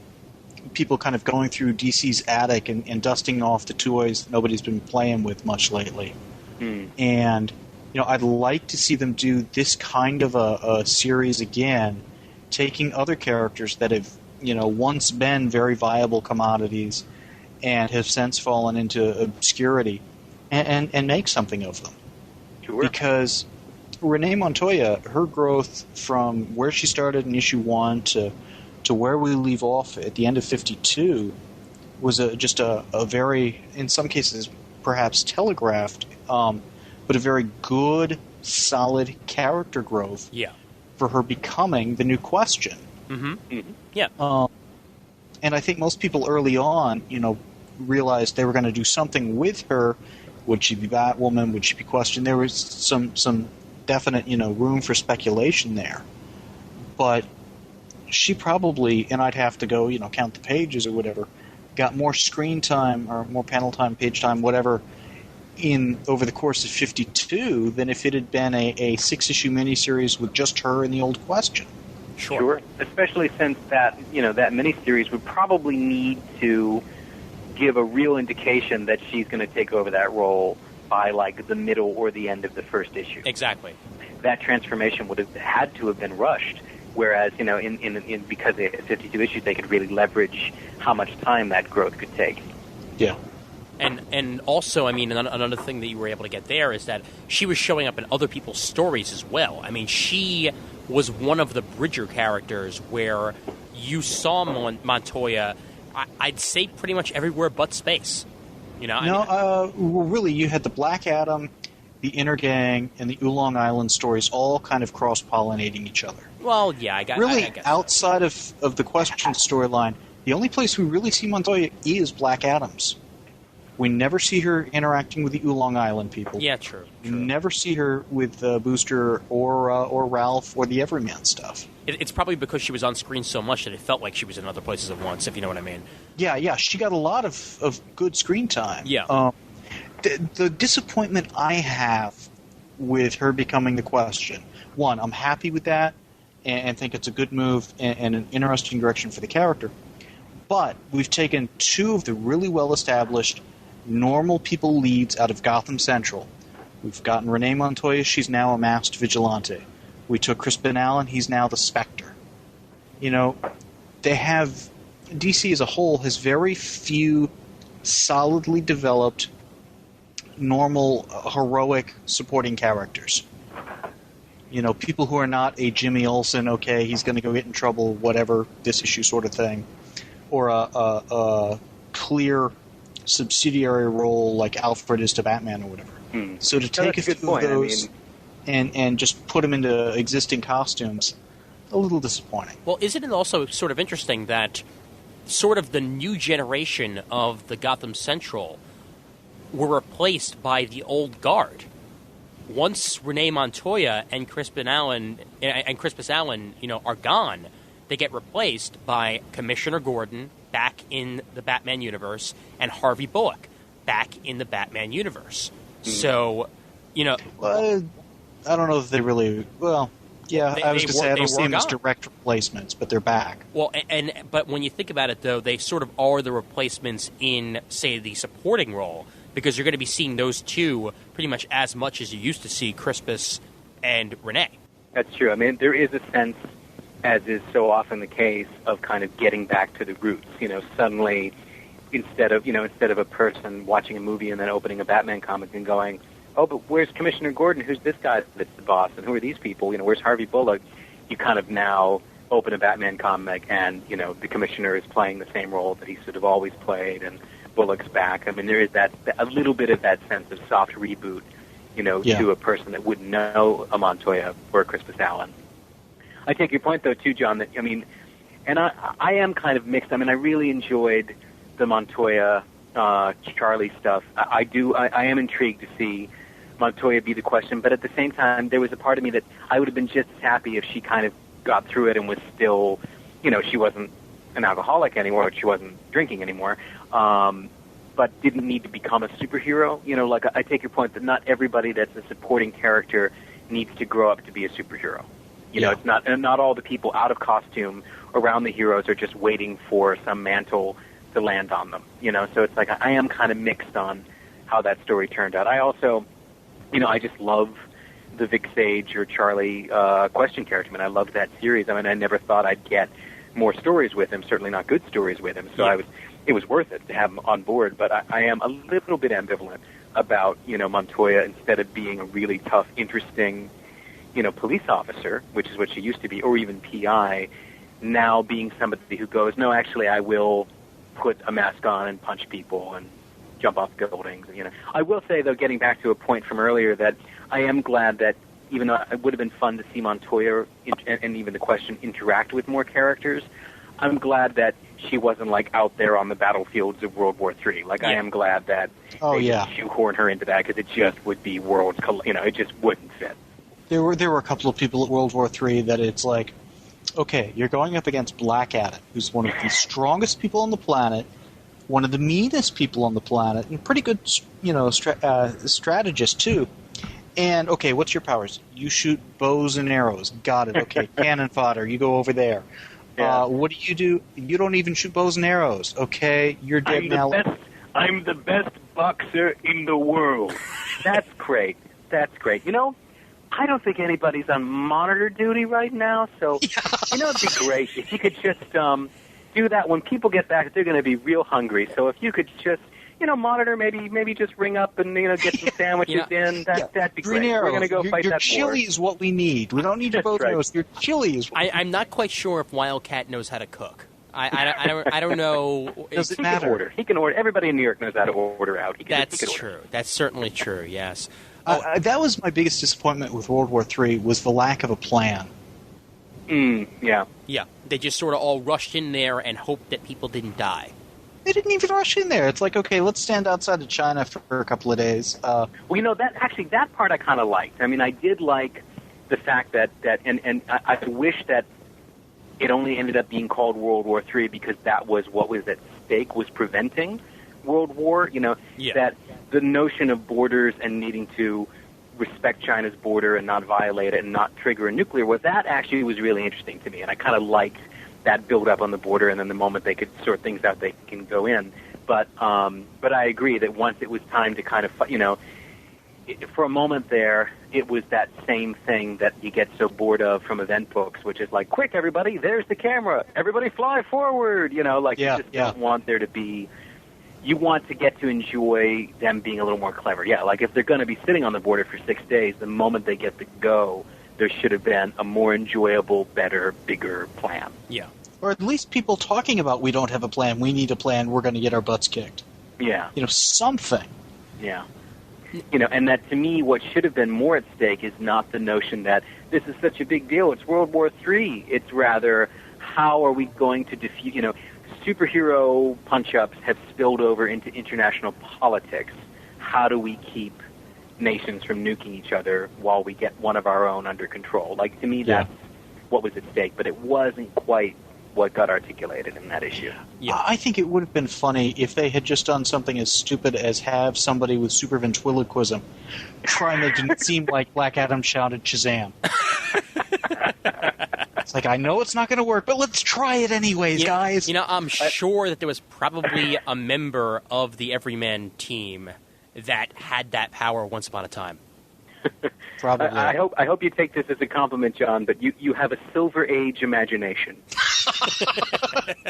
people kind of going through DC's attic and dusting off the toys that nobody's been playing with much lately. And, I'd like to see them do this kind of a series again, taking other characters that have, once been very viable commodities and have since fallen into obscurity and make something of them. Sure. Because Renee Montoya, her growth from where she started in issue 1 to where we leave off at the end of 52 was just a very, in some cases, perhaps telegraphed, but a very good, solid character growth for her becoming the new Question. Mm-hmm. Mm-hmm. Yeah. And I think most people early on, realized they were going to do something with her. Would she be Batwoman? Would she be Question? There was some definite, room for speculation there. But she probably, and I'd have to go, count the pages or whatever, got more screen time or more panel time, page time, whatever, over the course of 52 than if it had been a 6-issue miniseries with just her and the old Question. Sure. Especially since that miniseries would probably need to give a real indication that she's going to take over that role by like the middle or the end of the first issue. Exactly. That transformation would have had to have been rushed. Whereas, in because they had 52 issues, they could really leverage how much time that growth could take. Yeah. And also, I mean, another thing that you were able to get there is that she was showing up in other people's stories as well. I mean, she was one of the Bridger characters where you saw Montoya, I'd say pretty much everywhere but space. Well, really, you had the Black Adam, the Inner Gang, and the Oolong Island stories all kind of cross-pollinating each other. Well, yeah, I guess. Really, outside of the Question storyline, the only place we really see Montoya is Black Adam's. We never see her interacting with the Oolong Island people. Yeah, true. We never see her with Booster or Ralph or the Everyman stuff. It's probably because she was on screen so much that it felt like she was in other places at once, if you know what I mean. Yeah, she got a lot of good screen time. Yeah. The disappointment I have with her becoming the Question, one, I'm happy with that and think it's a good move and an interesting direction for the character. But we've taken two of the really well-established normal people leads out of Gotham Central. We've gotten Renee Montoya, she's now a masked vigilante. We took Crispin Allen, he's now the Spectre. You know, they have... DC as a whole has very few solidly developed, normal, heroic supporting characters. You know, people who are not a Jimmy Olsen, okay, he's going to go get in trouble, whatever, this issue sort of thing. Or a clear subsidiary role like Alfred is to Batman or whatever. So to take a few of those and just put them into existing costumes, a little disappointing. Well, isn't it also sort of interesting that sort of the new generation of the Gotham Central were replaced by the old guard? Once Renee Montoya and Crispin Allen, you know, are gone, they get replaced by Commissioner Gordon back in the Batman universe and Harvey Bullock back in the Batman universe. So, you know... Well, I don't know if they really... Well, yeah, I was going to say I don't see them as direct replacements, but they're back. Well, but when you think about it, though, they sort of are the replacements in, say, the supporting role, because you're going to be seeing those two pretty much as much as you used to see Crispus and Renee. That's true. I mean, there is a sense, as is so often the case, of kind of getting back to the roots. You know, suddenly, instead of a person watching a movie and then opening a Batman comic and going, oh, but where's Commissioner Gordon? Who's this guy that's the boss? And who are these people? You know, where's Harvey Bullock? You kind of now open a Batman comic and, you know, the Commissioner is playing the same role that he sort of always played and Bullock's back. I mean, there is a little bit of that sense of soft reboot, you know, to a person that wouldn't know a Montoya or a Crispus Allen. I take your point, though, too, John, that, I mean, and I am kind of mixed. I mean, I really enjoyed the Montoya Charlie stuff. I am intrigued to see Montoya be the Question, but at the same time, there was a part of me that I would have been just as happy if she kind of got through it and was still, you know, she wasn't an alcoholic anymore, she wasn't drinking anymore, but didn't need to become a superhero. You know, like I take your point that not everybody that's a supporting character needs to grow up to be a superhero. You know, it's not all the people out of costume around the heroes are just waiting for some mantle to land on them. You know, so it's like I am kind of mixed on how that story turned out. I also, you know, I just love the Vic Sage or Charlie Question character. I mean, I loved that series. I mean, I never thought I'd get more stories with him, certainly not good stories with him. So it was worth it to have him on board. But I am a little bit ambivalent about, you know, Montoya, instead of being a really tough, interesting, you know, police officer, which is what she used to be, or even PI, now being somebody who goes, no, actually, I will put a mask on and punch people and jump off buildings. You know, I will say, though, getting back to a point from earlier, that I am glad that, even though it would have been fun to see Montoya and even the Question interact with more characters, I'm glad that she wasn't, like, out there on the battlefields of World War III. Like, I am glad that they didn't shoehorn her into that, because it just would be you know, it just wouldn't fit. There were a couple of people at World War III that it's like, okay, you're going up against Black Adam, who's one of the strongest people on the planet, one of the meanest people on the planet, and pretty good, you know, strategist too. And, okay, what's your powers? You shoot bows and arrows. Got it. Okay, cannon fodder. You go over there. Yeah. What do? You don't even shoot bows and arrows. Okay, you're dead now. I'm the best boxer in the world. That's great. That's great. You know, I don't think anybody's on monitor duty right now, so, you know, it'd be great if you could just do that. When people get back, they're going to be real hungry. So if you could just, you know, monitor, maybe just ring up and, you know, get some sandwiches in. That'd be great. We're going to go fight that war. Your chili is what we need. We don't need your both arrows. Your chili is what we need. I'm not quite sure if Wildcat knows how to cook. I don't know. Does it matter? He can order. Everybody in New York knows how to order out. That's true. That's certainly true, yes. That was my biggest disappointment with World War III, was the lack of a plan. Yeah. Yeah. They just sort of all rushed in there and hoped that people didn't die. They didn't even rush in there. It's like, okay, let's stand outside of China for a couple of days. Well, that part I kind of liked. I mean, I did like the fact that and I wish that it only ended up being called World War III because that was what was at stake, was preventing World War. That the notion of borders and needing to respect China's border and not violate it and not trigger a nuclear war, that actually was really interesting to me, and I kind of liked that build up on the border, and then the moment they could sort things out, they can go in. But I agree that once it was time to kind of, for a moment there, it was that same thing that you get so bored of from event books, which is like, quick, everybody, there's the camera, everybody fly forward, you just don't want there to be. You want to get to enjoy them being a little more clever. Yeah, like if they're going to be sitting on the border for 6 days, the moment they get to go, there should have been a more enjoyable, better, bigger plan. Yeah. Or at least people talking about, we don't have a plan, we need a plan, we're going to get our butts kicked. Yeah. Something. Yeah. And that to me, what should have been more at stake is not the notion that this is such a big deal, it's World War III. It's rather, how are we going to defeat, superhero punch-ups have spilled over into international politics. How do we keep nations from nuking each other while we get one of our own under control? Like, to me, that's what was at stake, but it wasn't quite what got articulated in that issue. Yeah. I think it would have been funny if they had just done something as stupid as have somebody with super ventriloquism try and make it seem like Black Adam shouted Shazam. It's like, I know it's not going to work, but let's try it anyways, guys. I'm sure that there was probably a member of the Everyman team that had that power once upon a time. Probably. I hope you take this as a compliment, John, but you have a Silver Age imagination.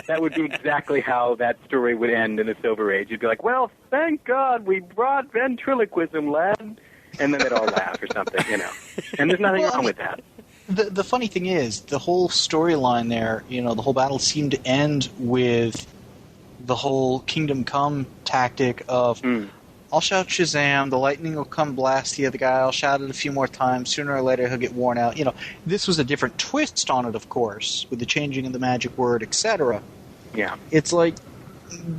That would be exactly how that story would end in the Silver Age. You'd be like, well, thank God we brought ventriloquism, lad. And then they'd all laugh or something, And there's nothing wrong with that. The funny thing is, the whole storyline there, the whole battle seemed to end with the whole Kingdom Come tactic of, I'll shout Shazam, the lightning will come blast the other guy, I'll shout it a few more times, sooner or later he'll get worn out. This was a different twist on it, of course, with the changing of the magic word, etc. Yeah. It's like,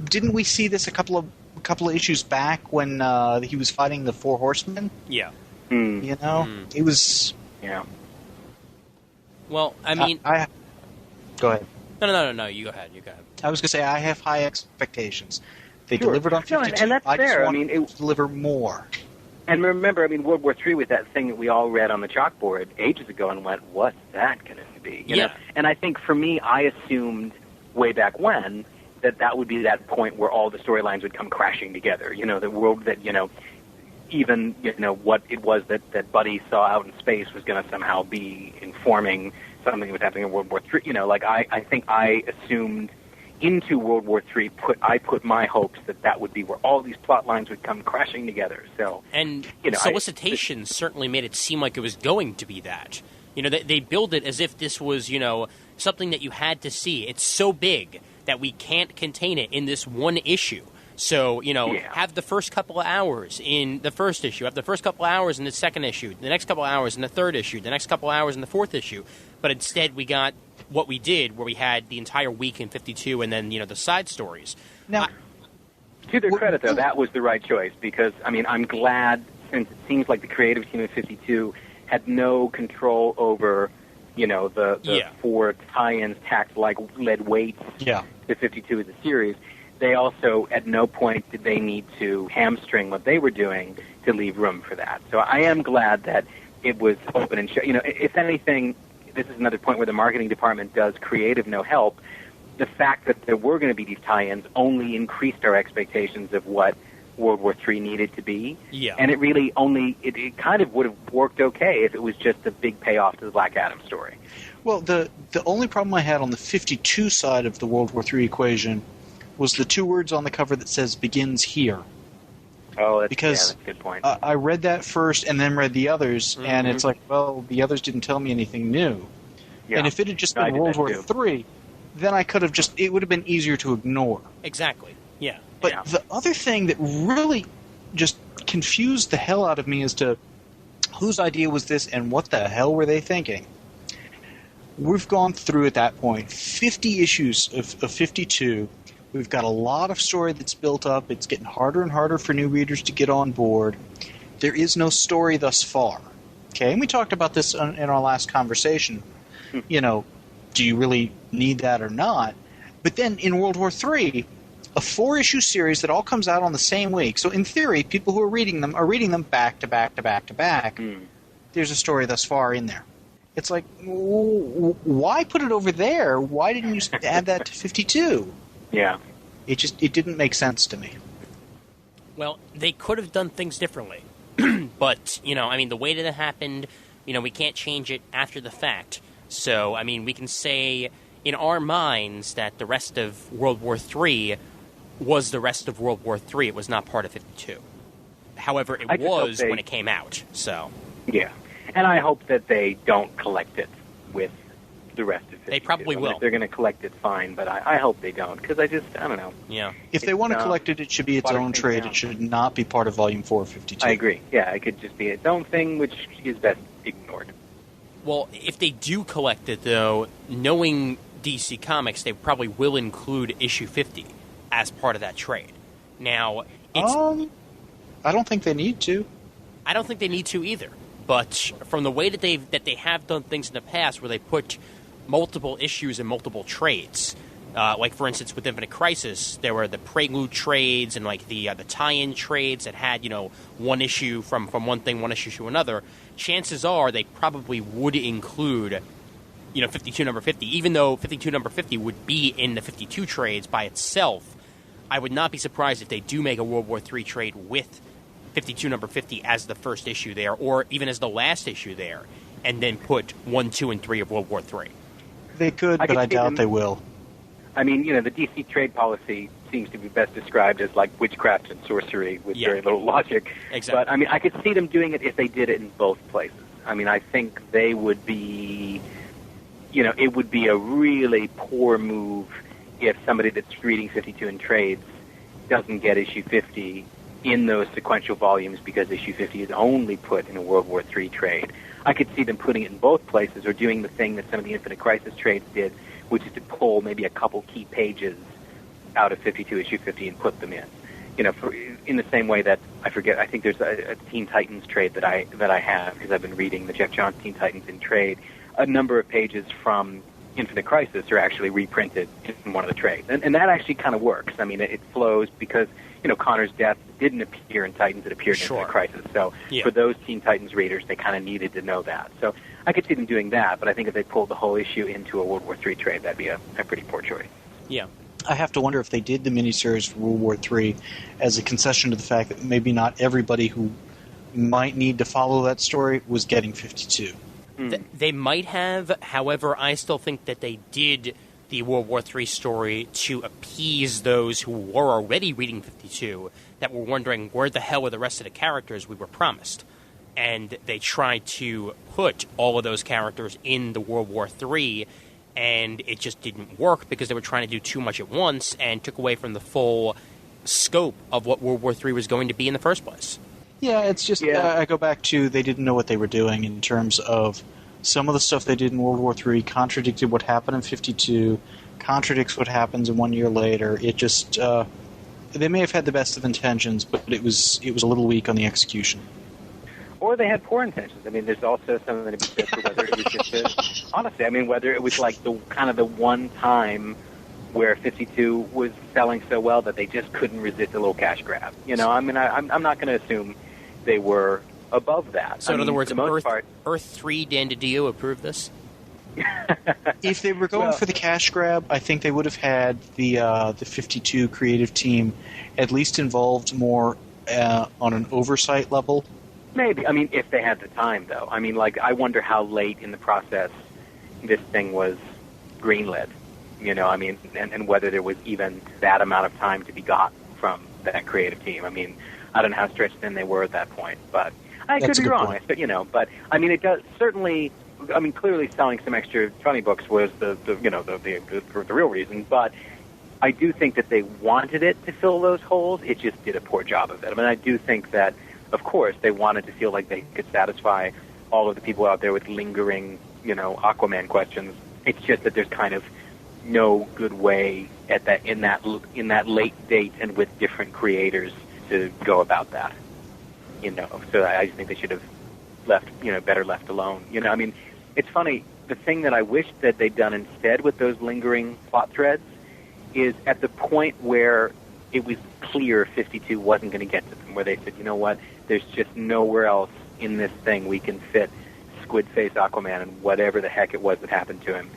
didn't we see this a couple of issues back when he was fighting the Four Horsemen? Yeah. It was... Yeah. Well, I mean... Go ahead. No, you go ahead. I was going to say, I have high expectations. They delivered on 52. And that's fair. I just want to deliver more. And remember, World War III was that thing that we all read on the chalkboard ages ago and went, what's that going to be? You know? And I think for me, I assumed way back when that would be that point where all the storylines would come crashing together. The world that, even, what it was that Buddy saw out in space was going to somehow be informing something that was happening in World War III. I think I assumed into World War III, I put my hopes that would be where all these plot lines would come crashing together. So, and solicitations certainly made it seem like it was going to be that. They build it as if this was, something that you had to see. It's so big that we can't contain it in this one issue. So, have the first couple of hours in the first issue, have the first couple of hours in the second issue, the next couple of hours in the third issue, the next couple of hours in the fourth issue. But instead, we got what we did, where we had the entire week in 52 and then, the side stories. Now, to their credit, though, that was the right choice because, I'm glad, since it seems like the creative team of 52 had no control over, the four tie-ins tacked like lead weights to 52 as a series. They also, at no point did they need to hamstring what they were doing to leave room for that. So I am glad that it was open and if anything, this is another point where the marketing department does creative no help. The fact that there were going to be these tie-ins only increased our expectations of what World War III needed to be. Yeah. And it really it kind of would have worked okay if it was just a big payoff to the Black Adam story. Well, the only problem I had on the 52 side of the World War III equation was the two words on the cover that says begins here. Oh, that's because a good point. I read that first and then read the others, and it's like, well, the others didn't tell me anything new. Yeah. And if it had just been World War III, then I could have it would have been easier to ignore. Exactly, yeah. But the other thing that really just confused the hell out of me as to whose idea was this and what the hell were they thinking. We've gone through, at that point, 50 issues of 52 We've got a lot of story that's built up. It's getting harder and harder for new readers to get on board. There is no story thus far. Okay, and we talked about this in our last conversation. You know, do you really need that or not? But then in World War III, a 4-issue series that all comes out on the same week. So in theory, people who are reading them back to back to back to back. There's a story thus far in there. It's like, why put it over there? Why didn't you add that to 52? Yeah. It didn't make sense to me. Well, they could have done things differently. But, you know, I mean, the way that it happened, you know, we can't change it after the fact. So, I mean, we can say in our minds that the rest of World War III was the rest of World War III. It was not part of 52. However, it was when it came out. So, yeah. And I hope that they don't collect it with the rest of 52. They probably will. If they're going to collect it, fine, but I hope they don't, because I don't know. Yeah. If they want to collect it, it should be its own trade. It should not be part of Volume 4 of 52. I agree. Yeah, it could just be its own thing, which is best ignored. Well, if they do collect it, though, knowing DC Comics, they probably will include issue 50 as part of that trade. Now, it's... I don't think they need to. I don't think they need to either. But from the way that they have done things in the past, where they put multiple issues in multiple trades, like for instance with Infinite Crisis, there were the Prelude trades and like the tie-in trades that had, you know, one issue from one thing, one issue to another. Chances are they probably would include, you know, 52 number 50, even though 52 number 50 would be in the 52 trades by itself. I would not be surprised if they do make a World War III trade with 52 number 50 as the first issue there, or even as the last issue there, and then put 1, 2, and 3 of World War III. They could, but I doubt they will. I mean, you know, the DC trade policy seems to be best described as like witchcraft and sorcery with very little logic. Exactly. But, I mean, I could see them doing it if they did it in both places. I mean, I think they would be, you know, it would be a really poor move if somebody that's reading 52 in trades doesn't get issue 50 in those sequential volumes because issue 50 is only put in a World War III trade. I could see them putting it in both places or doing the thing that some of the Infinite Crisis trades did, which is to pull maybe a couple key pages out of 52 issue 50 and put them in. You know, in the same way that I think there's a Teen Titans trade that I have because I've been reading the Jeff Johns Teen Titans in trade. A number of pages from Infinite Crisis are actually reprinted in one of the trades, and that actually kind of works. I mean, it flows because, you know, Connor's death didn't appear in Titans; it appeared in Infinite Crisis. So for those Teen Titans readers, they kind of needed to know that. So I could see them doing that, but I think if they pulled the whole issue into a World War III trade, that'd be a pretty poor choice. Yeah. I have to wonder if they did the miniseries for World War III as a concession to the fact that maybe not everybody who might need to follow that story was getting 52. They might have. However, I still think that they did the World War III story to appease those who were already reading 52 that were wondering where the hell were the rest of the characters we were promised. And they tried to put all of those characters in the World War III, and it just didn't work because they were trying to do too much at once and took away from the full scope of what World War III was going to be in the first place. Yeah, it's just, I go back to they didn't know what they were doing in terms of some of the stuff they did in World War III contradicted what happened in 52, contradicts what happens 1 year later. It just, they may have had the best of intentions, but it was a little weak on the execution. Or they had poor intentions. I mean, there's also something to be said for whether it was just honestly, I mean, whether it was like the kind of the one time where 52 was selling so well that they just couldn't resist a little cash grab. You know, I mean, I'm not going to assume they were above that. So in other words, Earth 3 Dan DiDio approved this? If they were going for the cash grab, I think they would have had the 52 creative team at least involved more on an oversight level. Maybe. I mean, if they had the time, though. I mean, like, I wonder how late in the process this thing was greenlit. You know, I mean, and whether there was even that amount of time to be got from that creative team. I mean, I don't know how stretched thin they were at that point, but I could be wrong. But, you know, but I mean, it does certainly. I mean, clearly selling some extra funny books was the real reason. But I do think that they wanted it to fill those holes. It just did a poor job of it. I mean, I do think that, of course, they wanted to feel like they could satisfy all of the people out there with lingering, you know, Aquaman questions. It's just that there's kind of, no good way at that in that late date and with different creators to go about that. So I just think they should have left, better left alone. I mean, it's funny. The thing that I wish that they'd done instead with those lingering plot threads is at the point where it was clear 52 wasn't going to get to them, where they said, you know what, there's just nowhere else in this thing we can fit Squid Face Aquaman and whatever the heck it was that happened to him.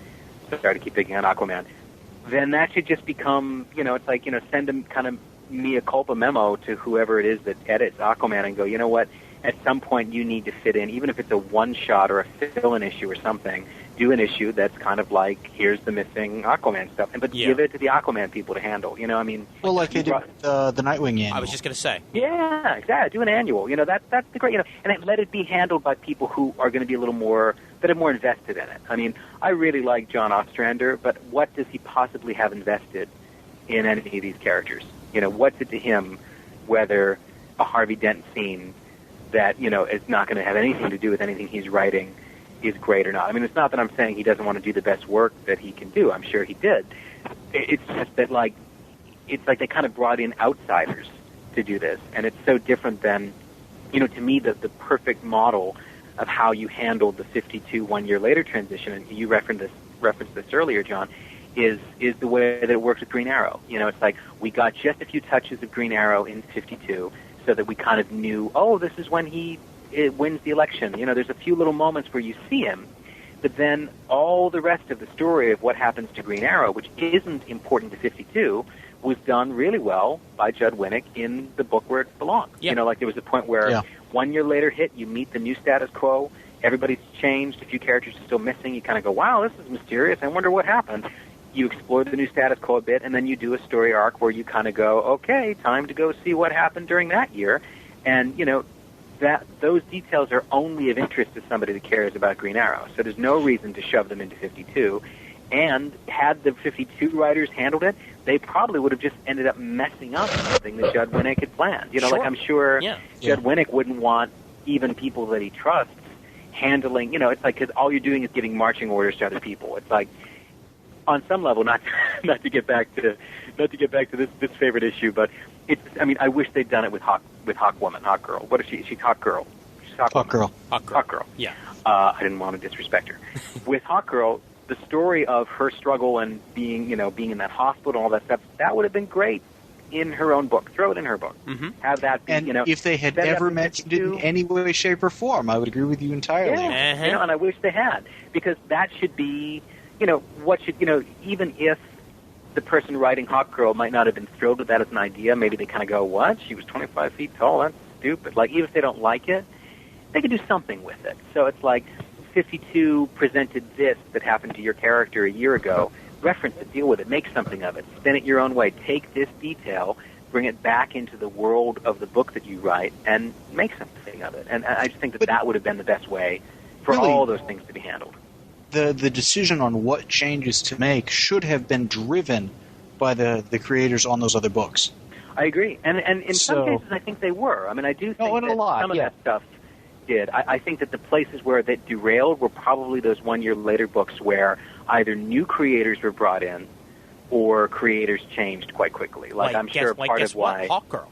Sorry to keep picking on Aquaman. Then that should just become, it's like, send them kind of mea culpa memo to whoever it is that edits Aquaman and go, you know what, at some point you need to fit in, even if it's a one-shot or a fill-in issue or something, do an issue that's kind of like, here's the missing Aquaman stuff, but give it to the Aquaman people to handle, I mean... Well, like they did the Nightwing annual. I was just going to say. Yeah, exactly, do an annual, that's the great, and let it be handled by people who are going to be a little more, that are more invested in it. I mean, I really like John Ostrander, but what does he possibly have invested in any of these characters? What's it to him whether a Harvey Dent scene that, is not going to have anything to do with anything he's writing is great or not? I mean, it's not that I'm saying he doesn't want to do the best work that he can do. I'm sure he did. It's just that, it's like they kind of brought in outsiders to do this, and it's so different than, to me, the perfect model of how you handled the 52 1 year later transition, and you referenced this earlier, John, is the way that it works with Green Arrow. It's like we got just a few touches of Green Arrow in 52 so that we kind of knew, this is when he wins the election. There's a few little moments where you see him, but then all the rest of the story of what happens to Green Arrow, which isn't important to 52, was done really well by Judd Winnick in the book where it belongs. Yeah. There was a point where 1 year later hit, you meet the new status quo, everybody's changed, a few characters are still missing, you kind of go, wow, this is mysterious, I wonder what happened. You explore the new status quo a bit, and then you do a story arc where you kind of go, okay, time to go see what happened during that year. And, that those details are only of interest to somebody that cares about Green Arrow. So there's no reason to shove them into 52. And had the 52 writers handled it, they probably would have just ended up messing up something that Judd Winnick had planned. I'm sure Judd Winnick wouldn't want even people that he trusts handling, it's like, because all you're doing is giving marching orders to other people. It's like, on some level, not to get back to this favorite issue, but it's. I mean, I wish they'd done it with Hawk Girl. What is she? She's Hawk Girl. She's Hawk Girl. Hawk Girl. Yeah. I didn't want to disrespect her. With Hawk Girl, the story of her struggle and being in that hospital and all that stuff, that would have been great in her own book. Throw it in her book. Mm-hmm. Have that be, and if they had ever mentioned it in any way, shape, or form, I would agree with you entirely. Yeah, and I wish they had, because that should be. Even if the person writing Hawk Girl might not have been thrilled with that as an idea, maybe they kind of go, what? She was 25 feet tall? That's stupid. Even if they don't like it, they could do something with it. So it's like 52 presented this that happened to your character a year ago. Reference it, deal with it, make something of it, spin it your own way. Take this detail, bring it back into the world of the book that you write, and make something of it. And I just think that would have been the best way for all those things to be handled. The decision on what changes to make should have been driven by the creators on those other books. I agree. And in some cases, I think they were. I mean, I do think some of that stuff did. I think that the places where that derailed were probably those 1 year later books where either new creators were brought in or creators changed quite quickly. I'm sure part of why... Hawk Girl.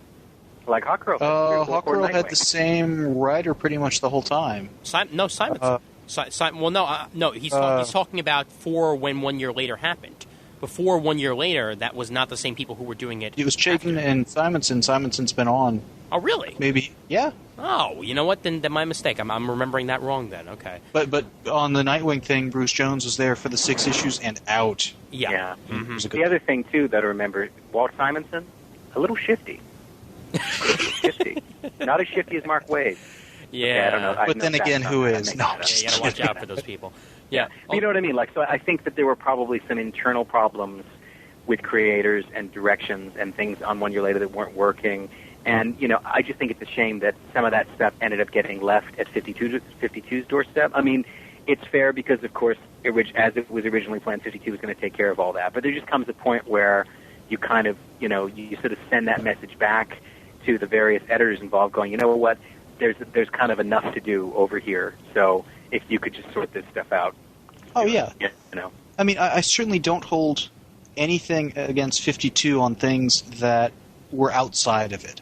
Like Hawk Girl. Hawk Girl had the same writer pretty much the whole time. Simonson. No. He's talking about for when 1 year later happened. Before 1 year later, that was not the same people who were doing it. It was Chaykin and Simonson. Simonson's been on. Oh, really? Maybe, yeah. Oh, you know what? Then my mistake. I'm remembering that wrong. Then, okay. But on the Nightwing thing, Bruce Jones was there for the 6 issues and out. Yeah. Mm-hmm. The other thing too that I remember, Walt Simonson, a little shifty. Shifty, not as shifty as Mark Waid. Yeah, okay, I don't know. But then again, who is? No, you gotta watch out for those people. Yeah, you know what I mean. So I think that there were probably some internal problems with creators and directions and things on 1 year later that weren't working. And I just think it's a shame that some of that stuff ended up getting left at 52's doorstep. I mean, it's fair because, of course, as it was originally planned, 52 was going to take care of all that. But there just comes a point where you kind of, you sort of send that message back to the various editors involved, going, you know what? There's kind of enough to do over here. So if you could just sort this stuff out. Oh, yeah. I mean, I certainly don't hold anything against 52 on things that were outside of it.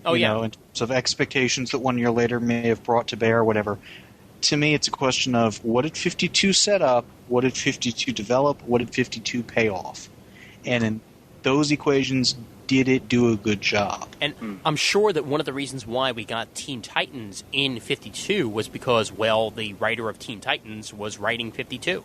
Oh, you yeah. know, in terms of expectations that 1 year later may have brought to bear or whatever. To me, it's a question of what did 52 set up, what did 52 develop, what did 52 pay off? And in those equations, did it do a good job? And I'm sure that one of the reasons why we got Teen Titans in 52 was because, well, the writer of Teen Titans was writing 52.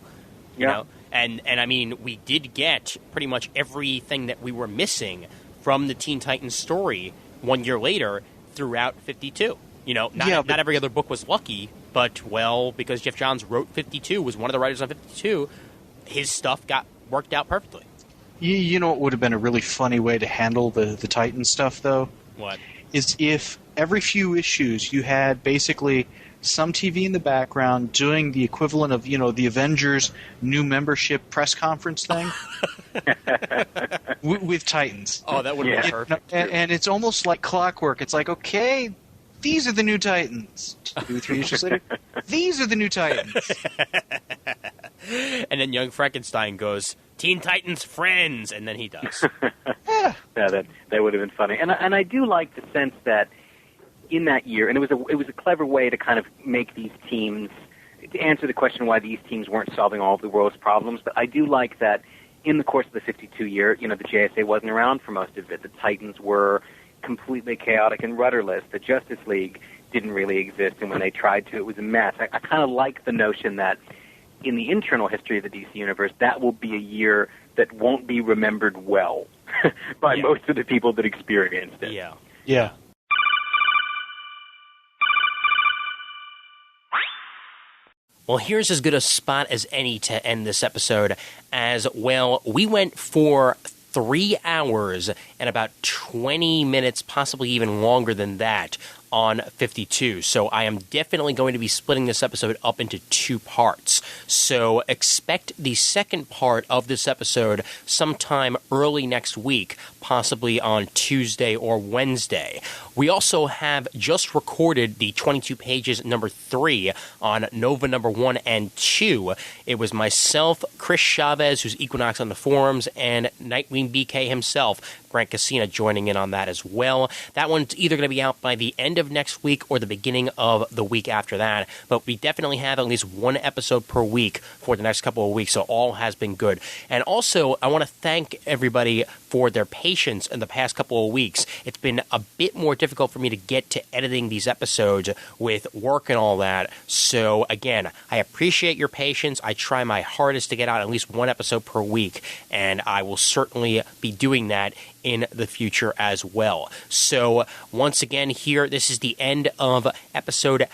You know? And I mean, we did get pretty much everything that we were missing from the Teen Titans story 1 year later throughout 52. You know, not every other book was lucky, but, well, because Jeff Johns wrote 52, was one of the writers on 52, his stuff got worked out perfectly. You know what would have been a really funny way to handle the Titan stuff, though? What? Is if every few issues you had basically some TV in the background doing the equivalent of, you know, the Avengers new membership press conference thing with Titans. Oh, that would have been perfect. And it's almost like clockwork. It's like, okay, these are the new Titans. 2, 3 issues later, these are the new Titans. And then young Frankenstein goes, Teen Titans friends, and then he does. Yeah, that would have been funny. And I do like the sense that in that year, and it was a clever way to kind of make these teams, to answer the question why these teams weren't solving all of the world's problems, but I do like that in the course of the 52 year, you know, the JSA wasn't around for most of it. The Titans were completely chaotic and rudderless. The Justice League didn't really exist, and when they tried to, it was a mess. I kind of like the notion that in the internal history of the DC Universe, that will be a year that won't be remembered well by most of the people that experienced it. Yeah. Yeah. Well, here's as good a spot as any to end this episode, as, well, we went for 3 hours and about 20 minutes, possibly even longer than that, on 52. So I am definitely going to be splitting this episode up into 2 parts. So expect the second part of this episode sometime early next week, possibly on Tuesday or Wednesday. We also have just recorded the 22 pages number 3 on Nova number 1 and 2. It was myself, Chris Chavez, who's Equinox on the forums, and Nightwing BK himself, Grant Cassina, joining in on that as well. That one's either going to be out by the end of next week or the beginning of the week after that, but we definitely have at least 1 episode per week for the next couple of weeks, so all has been good. And also, I want to thank everybody for their patience in the past couple of weeks. It's been a bit more difficult for me to get to editing these episodes with work and all that, so again, I appreciate your patience. I try my hardest to get out at least 1 episode per week, and I will certainly be doing that in the future as well. So once again here, this is the end of episode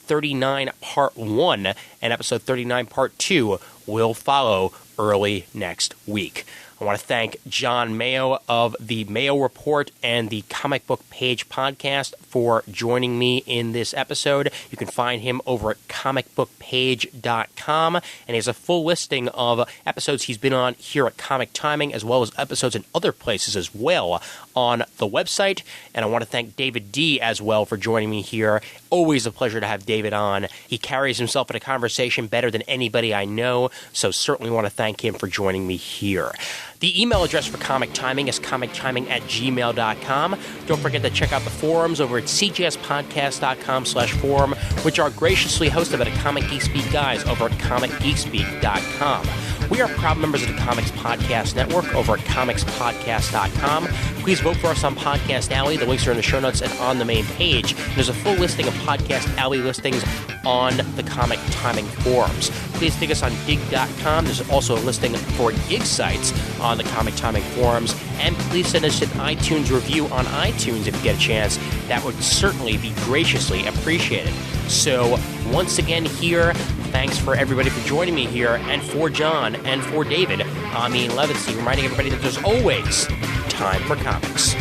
39 part 1, and episode 39 part 2 will follow early next week. I want to thank John Mayo of the Mayo Report and the Comic Book Page podcast for joining me in this episode. You can find him over at comicbookpage.com, and he has a full listing of episodes he's been on here at Comic Timing, as well as episodes in other places as well on the website. And I want to thank David D. as well for joining me here. Always a pleasure to have David on. He carries himself in a conversation better than anybody I know, so certainly want to thank him for joining me here. The email address for Comic Timing is comictiming@gmail.com. Don't forget to check out the forums over at cjspodcast.com/forum, which are graciously hosted by the Comic Geek Speak guys over at comicgeekspeak.com. We are proud members of the Comics Podcast Network over at comicspodcast.com. Please vote for us on Podcast Alley. The links are in the show notes and on the main page. There's a full listing of Podcast Alley listings on the Comic Timing forums. Please dig us on dig.com. There's also a listing for gig sites on the Comic Timing forums. And please send us an iTunes review on iTunes if you get a chance. That would certainly be graciously appreciated. So, once again here, thanks for everybody for joining me here, and for John and for David. I'm Ian Levinstein, reminding everybody that there's always time for comics.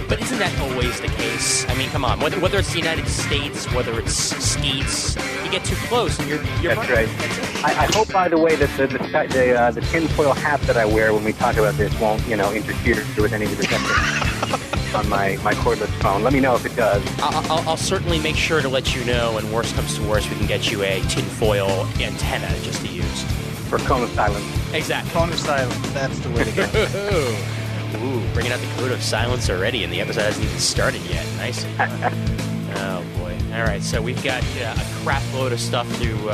But isn't that always the case? I mean, come on. Whether it's the United States, whether it's Skeets, you get too close and you're That's right. I hope, by the way, that the tinfoil hat that I wear when we talk about this won't, interfere with any of the reception. on my cordless phone. Let me know if it does. I'll certainly make sure to let you know, and worst comes to worst, we can get you a tinfoil antenna just to use. For cone of silence. Exactly. Cone of silence. That's the way to go. Ooh, bringing out the code of silence already, and the episode hasn't even started yet. Nice. Oh boy! All right, so we've got a crap load of stuff to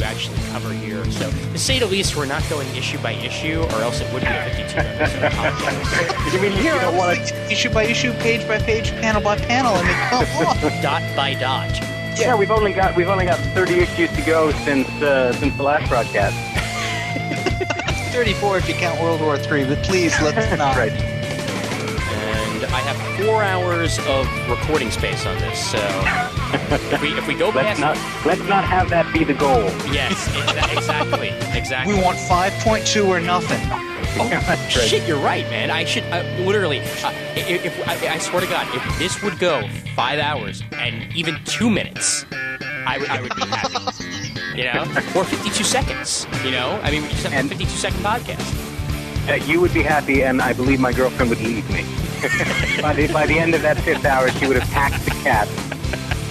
actually cover here. So, to say the least, we're not going issue by issue, or else it would be a 52 episode. I apologize. You mean you don't want to? Issue by issue, page by page, panel by panel. I mean, come on. Dot by dot. Yeah, we've only got 30 issues to go since the last broadcast. 34 if you count World War III, but please let's not. Right. And I have 4 hours of recording space on this, so if we go past, let's not have that be the goal. yes, exactly. We want 5.2 or nothing. Oh, shit, you're right, man. I should literally. I swear to God, if this would go 5 hours and even 2 minutes, I would be happy. You know, or 52 seconds. You know, I mean, we just have a 52-second podcast. You would be happy, and I believe my girlfriend would leave me. by the end of that 5th hour, she would have packed the cat,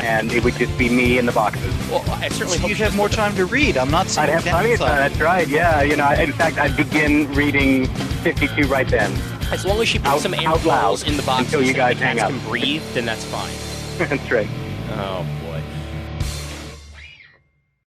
and it would just be me in the boxes. Well, I certainly hope you'd have more time to read. I'm not saying I'd have plenty of time. That's right. Yeah, you know. In fact, I'd begin reading 52 right then. As long as she puts some air out loud in the boxes until you guys and the hang cats up. can breathe, then that's fine. That's right. Oh